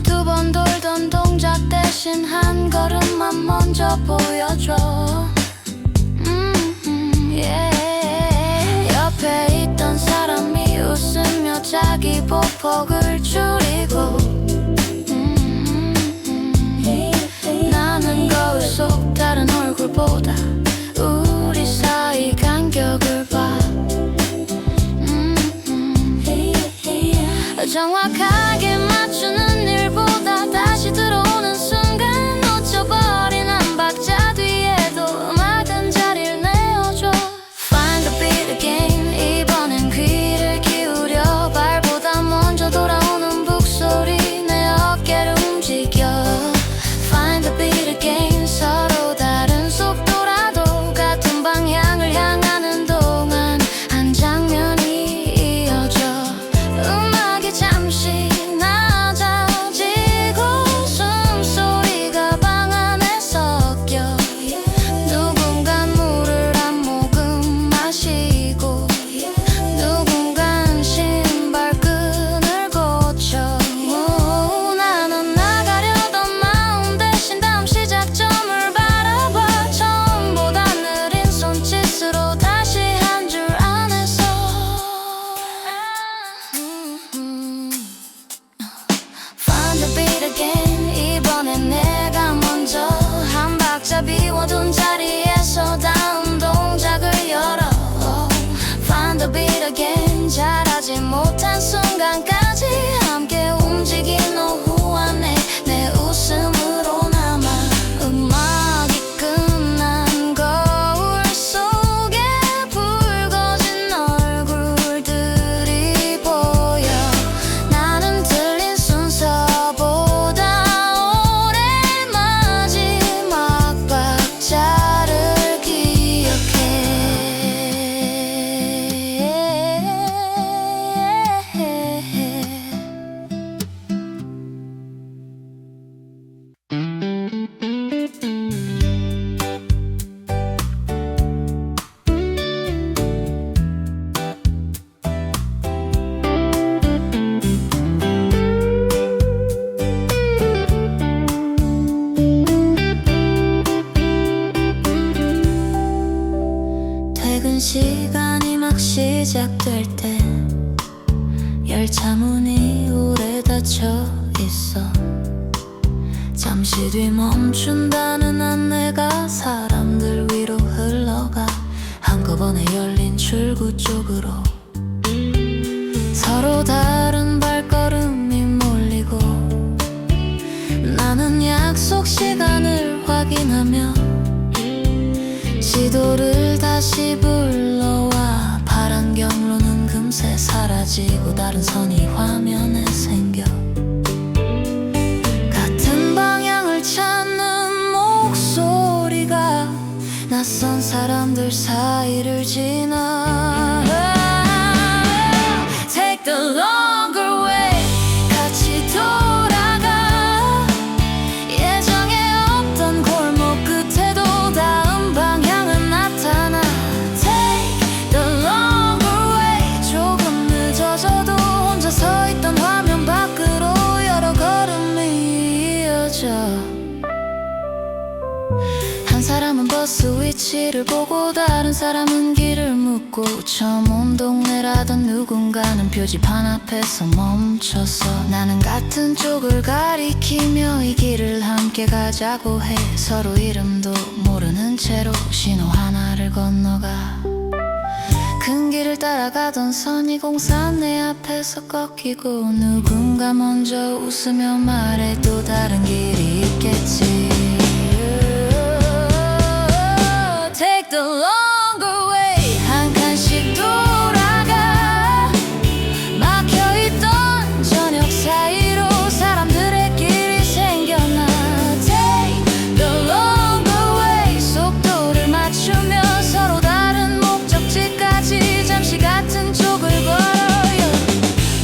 두 번 돌던 동작 대신 한 걸음만 먼저 보여줘. 옆에 있던 사람이 웃으며 자기 보폭을 줄이고 나는 거울 속 다른 얼굴보다 우리 사이 간격을 봐. 정확하게 맞추는 일보다 다시 들어오는 순간 놓쳐버린 한 박자 뒤에도 음악은 자리를 내어줘. Find the beat again. 이번엔 귀를 기울여. 발보다 먼저 돌아오는 북소리 내 어깨를 움직여. Find the beat again. 서로 다른 속도라도 같은 방향을 향하는 동안 한 장면이 이어져. 음악이 잠시 퇴근 시간이 막 시작될 때 열차 문이 오래 닫혀 있어. 잠시 뒤 멈춘다는 안내가 사람들 위로 흘러가 한꺼번에 열린 출구 쪽으로. 서로 다른 발걸음이 몰리고 나는 약속 시간을 확인하며 지도를 다시 불러와 파란 경로는 금세 사라지고 다른 선이 화면에 생겨. 같은 방향을 찾는 목소리가 낯선 사람들 사이를 지나. Take the longer way, 같이 돌아가. 예정에 없던 골목 끝에도 다음 방향은 나타나. Take the longer way, 조금 늦어져도 혼자 서 있던 화면 밖으로 여러 걸음이 이어져. 한 사람은 버스 위치를 보고 다른 사람은 길을 묻고 처음 온 동네라던 누군가는 표지판 앞에서 멈춰서 나는 같은 쪽을 가리키며 이 길을 함께 가자고 해. 서로 이름도 모르는 채로 신호 하나를 건너가. 큰 길을 따라가던 선이 공사 내 앞에서 꺾이고 누군가 먼저 웃으며 말해 또 다른 길이 있겠지. Take the longer way, 한 칸씩 돌아가. 막혀있던 저녁 사이로 사람들의 길이 생겨나. Take the longer way, 속도를 맞추며 서로 다른 목적지까지 잠시 같은 쪽을 걸어요.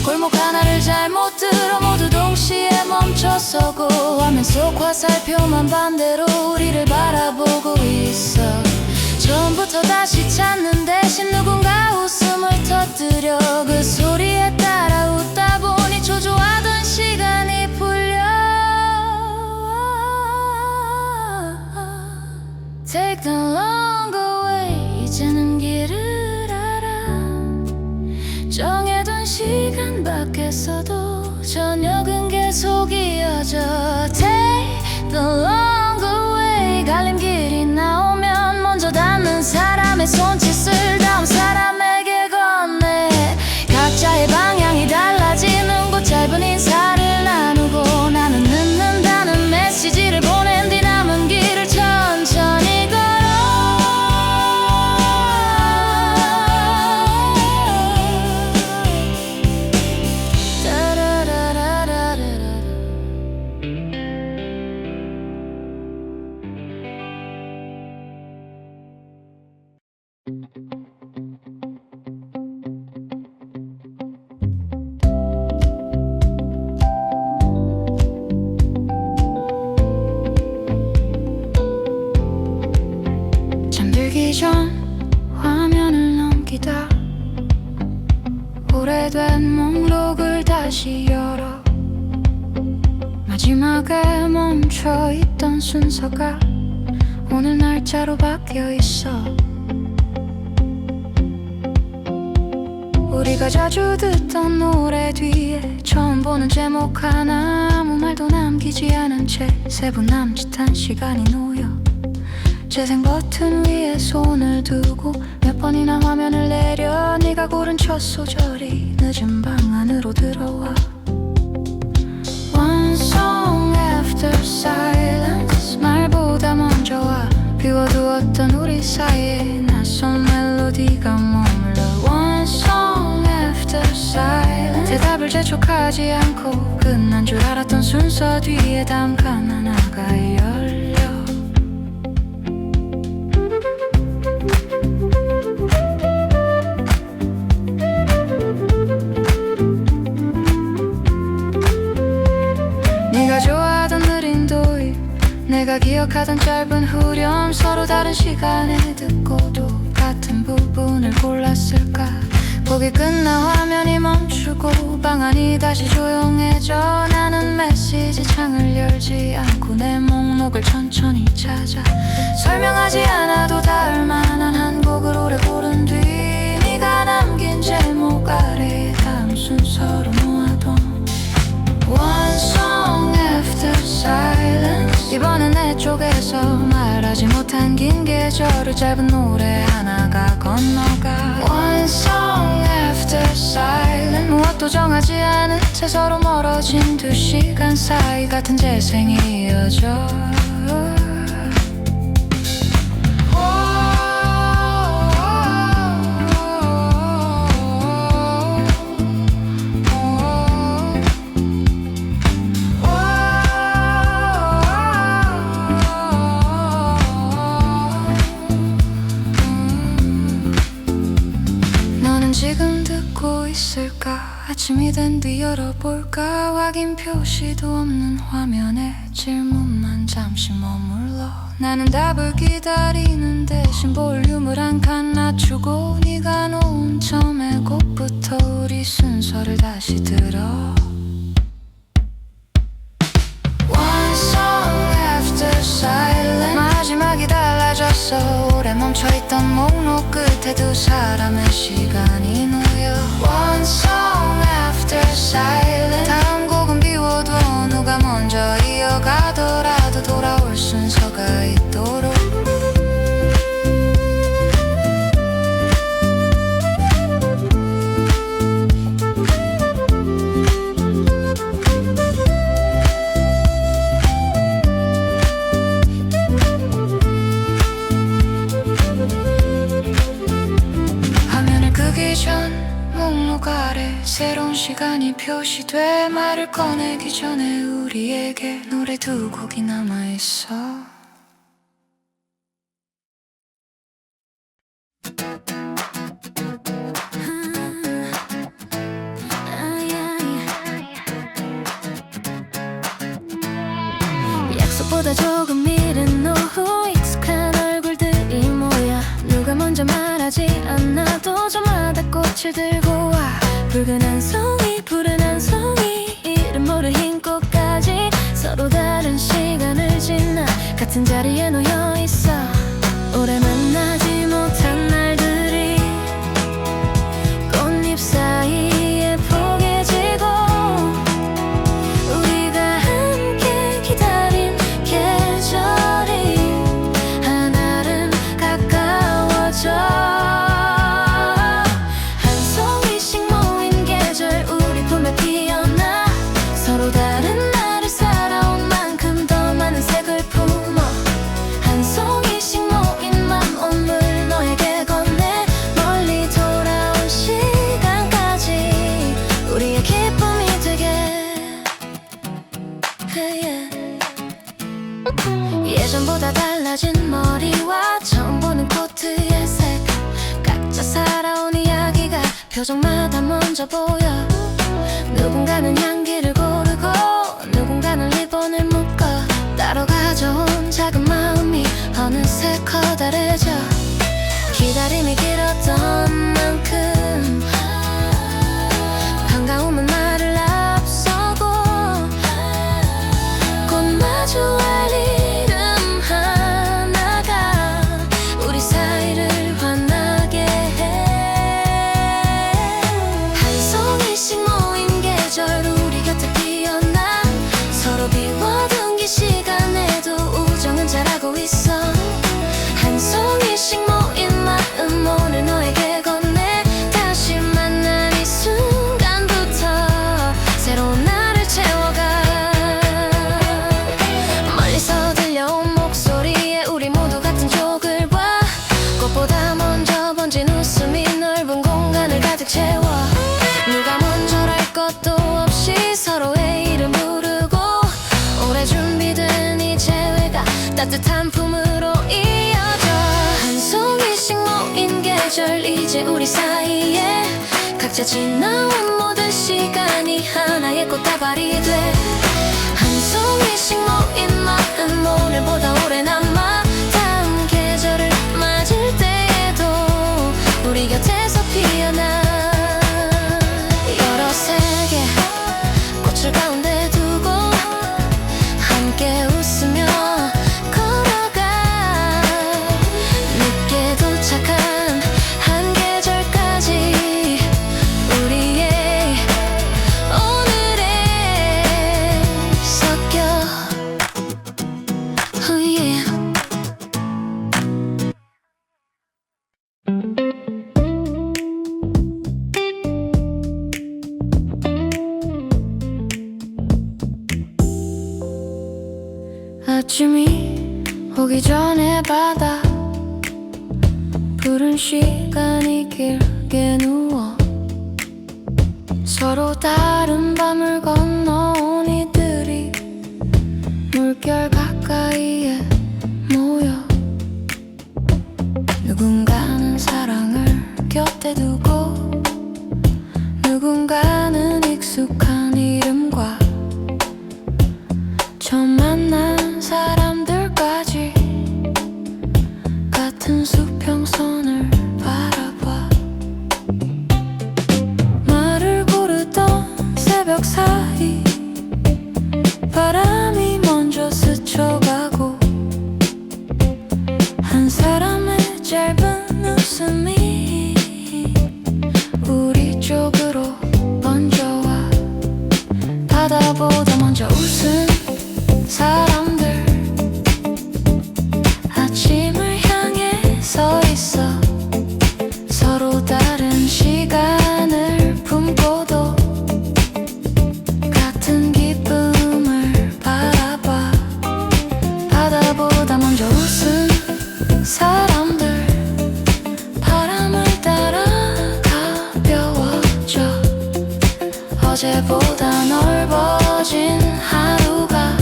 골목 하나를 잘못 들어 모두 동시에 멈춰서고 화면 속 화살표만 반대로 우리를 바라보고 있어. 처음부터 다시 찾는 대신 누군가 웃음을 터뜨려 그 소리에 따라 웃다 보니 초조하던 시간이 풀려. Take the longer way, 이제는 길을 알아. 정해둔 시간 밖에서도 저녁은 계속 이어져. Take the longer way, 갈림길이 나오면 먼저 닿는 사람의 손짓을 다음 사람에게 건네. 각자의 방향이 달라지는 곳 짧은 인사를 나누고 나는 늦는다는 메시지를 보낸 뒤 남은 길을 천천히 걸어. 잠들기 전 화면을 넘기다 오래된 목록을 다시 열어. 마지막에 멈춰있던 순서가 오늘 날짜로 바뀌어 있어. 우리가 자주 듣던 노래 뒤에 처음 보는 제목 하나 아무 말도 남기지 않은 채 세 분 남짓한 시간이 놓여 재생 버튼 위에 손을 두고 몇 번이나 화면을 내려 네가 고른 첫 소절이 늦은 방 안으로 들어와. One song after silence, 말보다 먼저 와. 비워두었던 우리 사이에 낯선 멜로디가 머물러. One song after silence, 대답을 재촉하지 않고 끝난 줄 알았던 순서 뒤에 담칸 하나가 열려. 네가 좋아하던 느린 도입, 내가 기억하던 짧은 후렴, 서로 다른 시간에 듣고도 같은 부분을 골랐을까. 곡이 끝나 화면이 멈추고 방 안이 다시 조용해져. 나는 메시지 창을 열지 않고 내 목록을 천천히 찾아. 설명하지 않아도 닿을 만한 한 곡을 오래 듯한 긴 계절을 짧은 노래 하나가 건너가 One song after silence 무엇도 정하지 않은 채 서로 멀어진 2시간 사이 같은 재생이 이어져 지금 듣고 있을까? 아침이 된 뒤 열어볼까? 확인 표시도 없는 화면에 질문만 잠시 머물러 나는 답을 기다리는 대신 볼륨을 한 칸 낮추고 네가 놓은 처음의 곡부터 우리 순서를 다시 들어 One song after silence 마지막이 달라졌어 오래 멈춰있던 목록 끝에 두 사람의 시간이 놓여 One song after silence 다음 곡은 비워도 누가 먼저 이어가더라도 돌아올 순서가 있도록 전 목록 아래 새로운 시간이 표시돼 말을 꺼내기 전에 우리에게 노래 2곡이 남아있어 약속보다 조금 이른 오후 익숙한 얼굴들이 모여 누가 먼저 말하지 않아도 저마다 꽃을 들고 와 붉은 한 송이 푸른 한 송이 이름 모를 흰 꽃까지 서로 다른 시간을 지나 같은 자리에 놓여 있어 오래 만나지 못한 날들이 꽃잎 사이에 포개지고 우리가 함께 기다린 계절이 하나름 가까워져 서로 다른 날을 살아온 만큼 더 많은 색을 품어 한 송이씩 모인 맘옴을 너에게 건네 멀리 돌아온 시간까지 우리의 기쁨이 되게 예전보다 달라진 머리와 처음 보는 코트의 색 각자 살아온 이야기가 표정마다 먼저 보여 누군가는 향기를 고르고 누군가는 리본을 묶어 따로 가져온 작은 마음이 어느새 커다래져 기다림이 길었던 만큼 반가움은 나를 앞서고 곧 마주할 이름 하나가 우리 사이를 환하게 해 한 송이씩 우리 곁에 피어나 서로 비워둔 긴 시간에도 우정은 자라고 있어 한 송이씩 모인 마음 오늘 너에게 건네 다시 만난 이 순간부터 새로운 날을 채워가 멀리서 들려온 목소리에 우리 모두 같은 쪽을 봐 꽃보다 먼저 번진 웃음이 넓은 공간을 가득 채워 누가 먼저랄 것도 없이 서로의 이름 부르고 오래 준비된 이 재회가 따뜻한 품으로 이어져 한 송이씩 모인 계절 이제 우리 사이에 각자 지나온 모든 시간이 하나의 꽃다발이 돼 한 송이씩 모인 마음 오늘보다 오래 남아 다음 계절을 맞을 때에도 우리 곁에서 피어나 여러 색의 꽃을 가운데 두고 함께 웃으며 걸어가 늦게 도착한 한 계절까지 우리의 오늘에 섞여 oh yeah. 오기 전에 바다 푸른 시간이 길게 누워 서로 다른 밤을 건너온 이들이 물결 가까이에 모여 누군가는 사랑을 곁에 두고 누군가는 익숙한 이름과 처음 만난 사람들까지 같은 수평선을 바라봐 말을 고르던 새벽 사이 바람이 먼저 스쳐가고 한 사람의 짧은 웃음이 우리 쪽으로 번져와 바다보다 먼저 웃은 사람들 아침을 향해 서 있어 서로 다른 시간을 품고도 같은 기쁨을 바라봐 바다보다 먼저 웃은 사람들 바람을 따라 가벼워져 어제보다 넓어진 하루가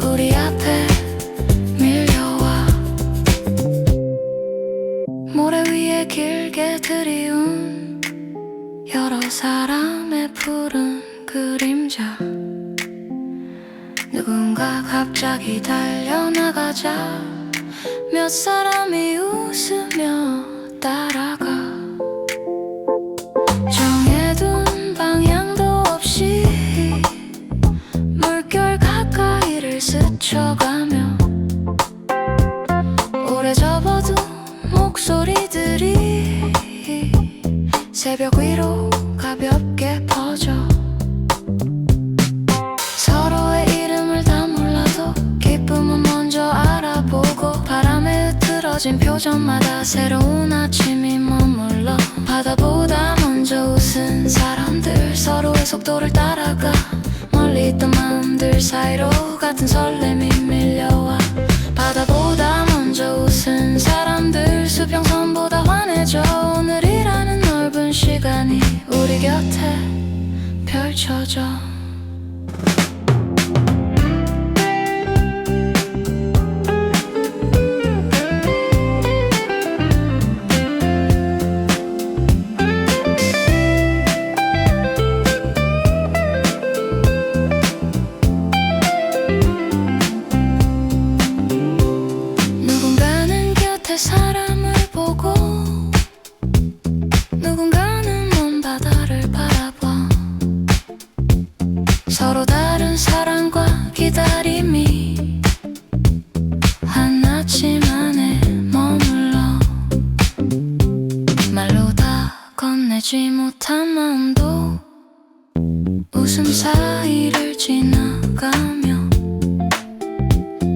우리 앞에 밀려와 모래 위에 길게 드리운 여러 사람의 푸른 그림자 누군가 갑자기 달려나가자 몇 사람이 웃으며 따라가 정해둔 방향도 없이 물결 가까이를 스쳐가며 오래 접어둔 목소리들이 새벽 위로 가볍게 퍼져 서로의 이름을 다 몰라도 기쁨은 먼저 알아보고 바람에 흐트러진 표정마다 새로운 아침이 머물러 바다보다 먼저 웃은 사람들 서로의 속도를 따라가 멀리 있던 마음들 사이로 같은 설렘이 밀려와 바다보다 먼저 웃은 사람들 수평선보다 환해져 오늘이라는 넓은 시간이 우리 곁에 펼쳐져 사람을 보고 누군가는 먼 바다를 바라봐 서로 다른 사랑과 기다림이 한 아침 안에 머물러 말로 다 건네지 못한 마음도 웃음 사이를 지나가며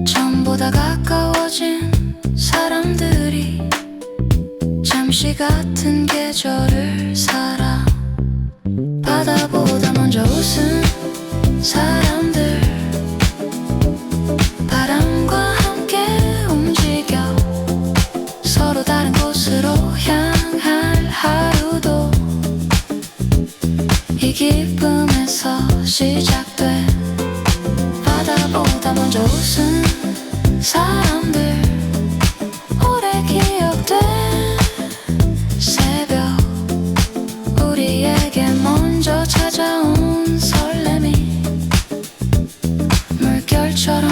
처음보다 가까워진 사람들이 잠시 같은 계절을 살아 바다보다 먼저 웃은 사람들 바람과 함께 움직여 서로 다른 곳으로 향할 하루도 이 기쁨에서 시작돼 바다보다 먼저 웃은 사람들 오래 기억된 새벽 우리에게 먼저 찾아온 설렘이 물결처럼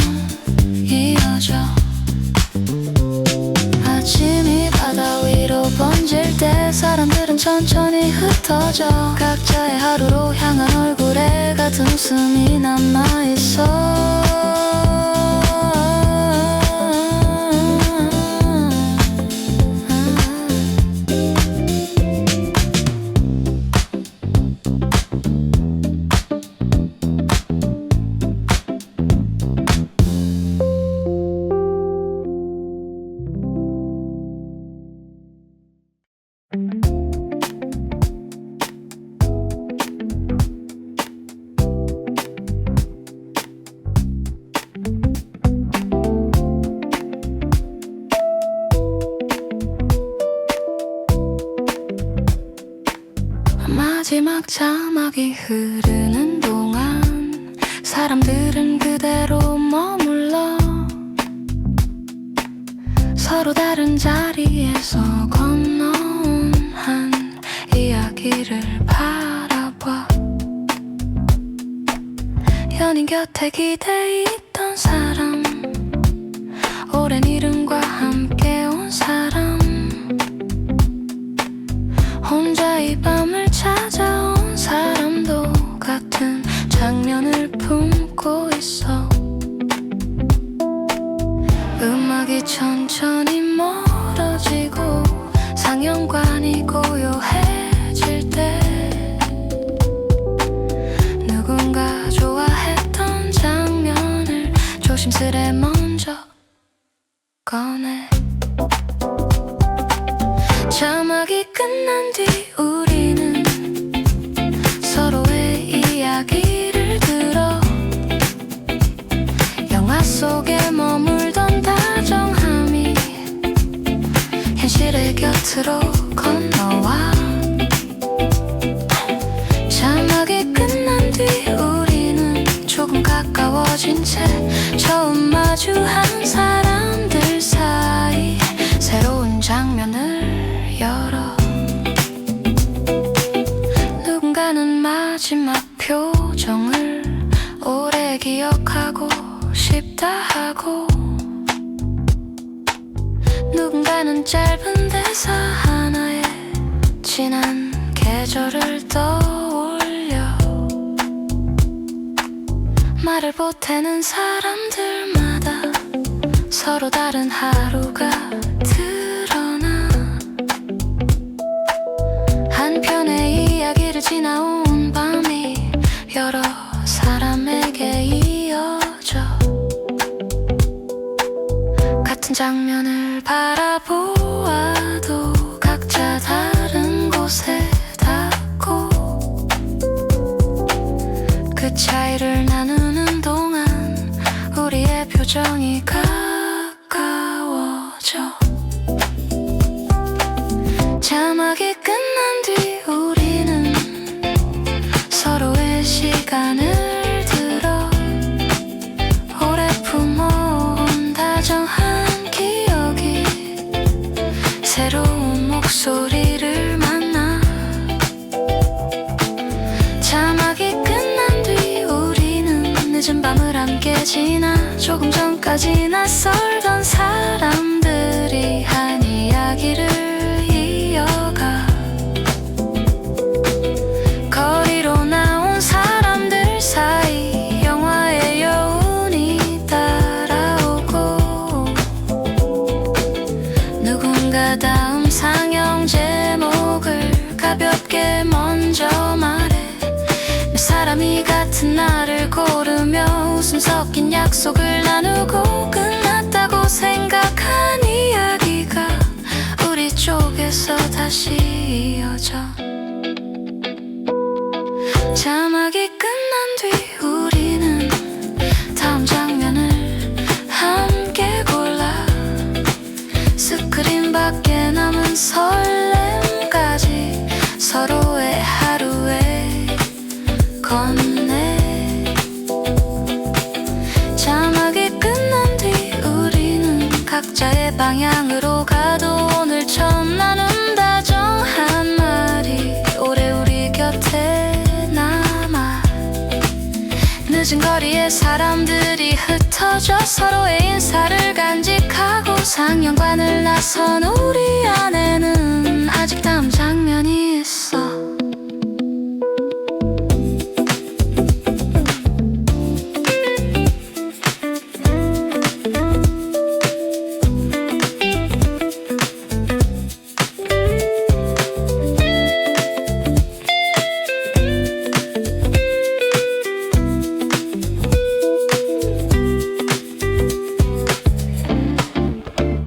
이어져 아침이 바다 위로 번질 때 사람들은 천천히 흩어져 각자의 하루로 향한 얼굴에 같은 웃음이 남아있어 마지막 자막이 흐르는 동안 사람들은 그대로 머물러 서로 다른 자리에서 건너온 한 이야기를 바라봐. 연인 곁에 기대 있던 사람, 오랜 이름과 함께 온 사람, 혼자 이 밤을 찾아온 사람도 같은 장면을 품고 있어. 음악이 천천히 멀어지고 상영관이 고요해질 때 누군가 좋아했던 장면을 조심스레 먼저 꺼내. 자막이 끝난 뒤 우리는 서로의 이야기를 들어 영화 속에 머물던 다정함이 현실의 곁으로 건너와. 자막이 끝난 뒤 우리는 조금 가까워진 채 처음 마주한 사람들 사이 새로운 장면을 열어. 누군가는 마지막 표정을 오래 기억하고 싶다 하고, 누군가는 짧은 대사 하나에 지난 계절을 떠올려. 말을 보태는 사람들마다 서로 다른 하루가 드러나. 한편의 이야기를 지나온 밤이 여러 사람에게 이어져 같은 장면을 바라보아도 각자 다른 곳에 닿고, 그 차이를 나누는 동안 우리의 표정이 가까워져. 자막이 끝난 뒤 우리는 서로의 시간을 들어 오래 품어온 다정한 기억이 새로운 목소리를 만나. 자막이 끝난 뒤 우리는 늦은 밤을 함께 지나 조금 전까지 낯설던 사람들이 한 이야기를 이어가. 거리로 나온 사람들 사이 영화의 여운이 따라오고, 누군가 다음 상영 제목을 가볍게 먼저 말해. 몇 사람이 같은 날을 고르며 웃음 섞인 약속을 나누고 끝났다고 생각한 이야기가 우리 쪽에서 다시 이어져. 자막이 끝난 뒤 우리는 다음 장면을 함께 골라. 스크린 밖에 남은 설렘까지 서로의 하루에 건네. 자막이 끝난 뒤 우리는 각자의 방향으로 가도 오늘 처음 나눈 다정한 말이 오래 우리 곁에 남아. 늦은 거리에 사람들이 흩어져 서로의 인사를 간직하고 상영관을 나선 우리 안에는 아직 다음 장면이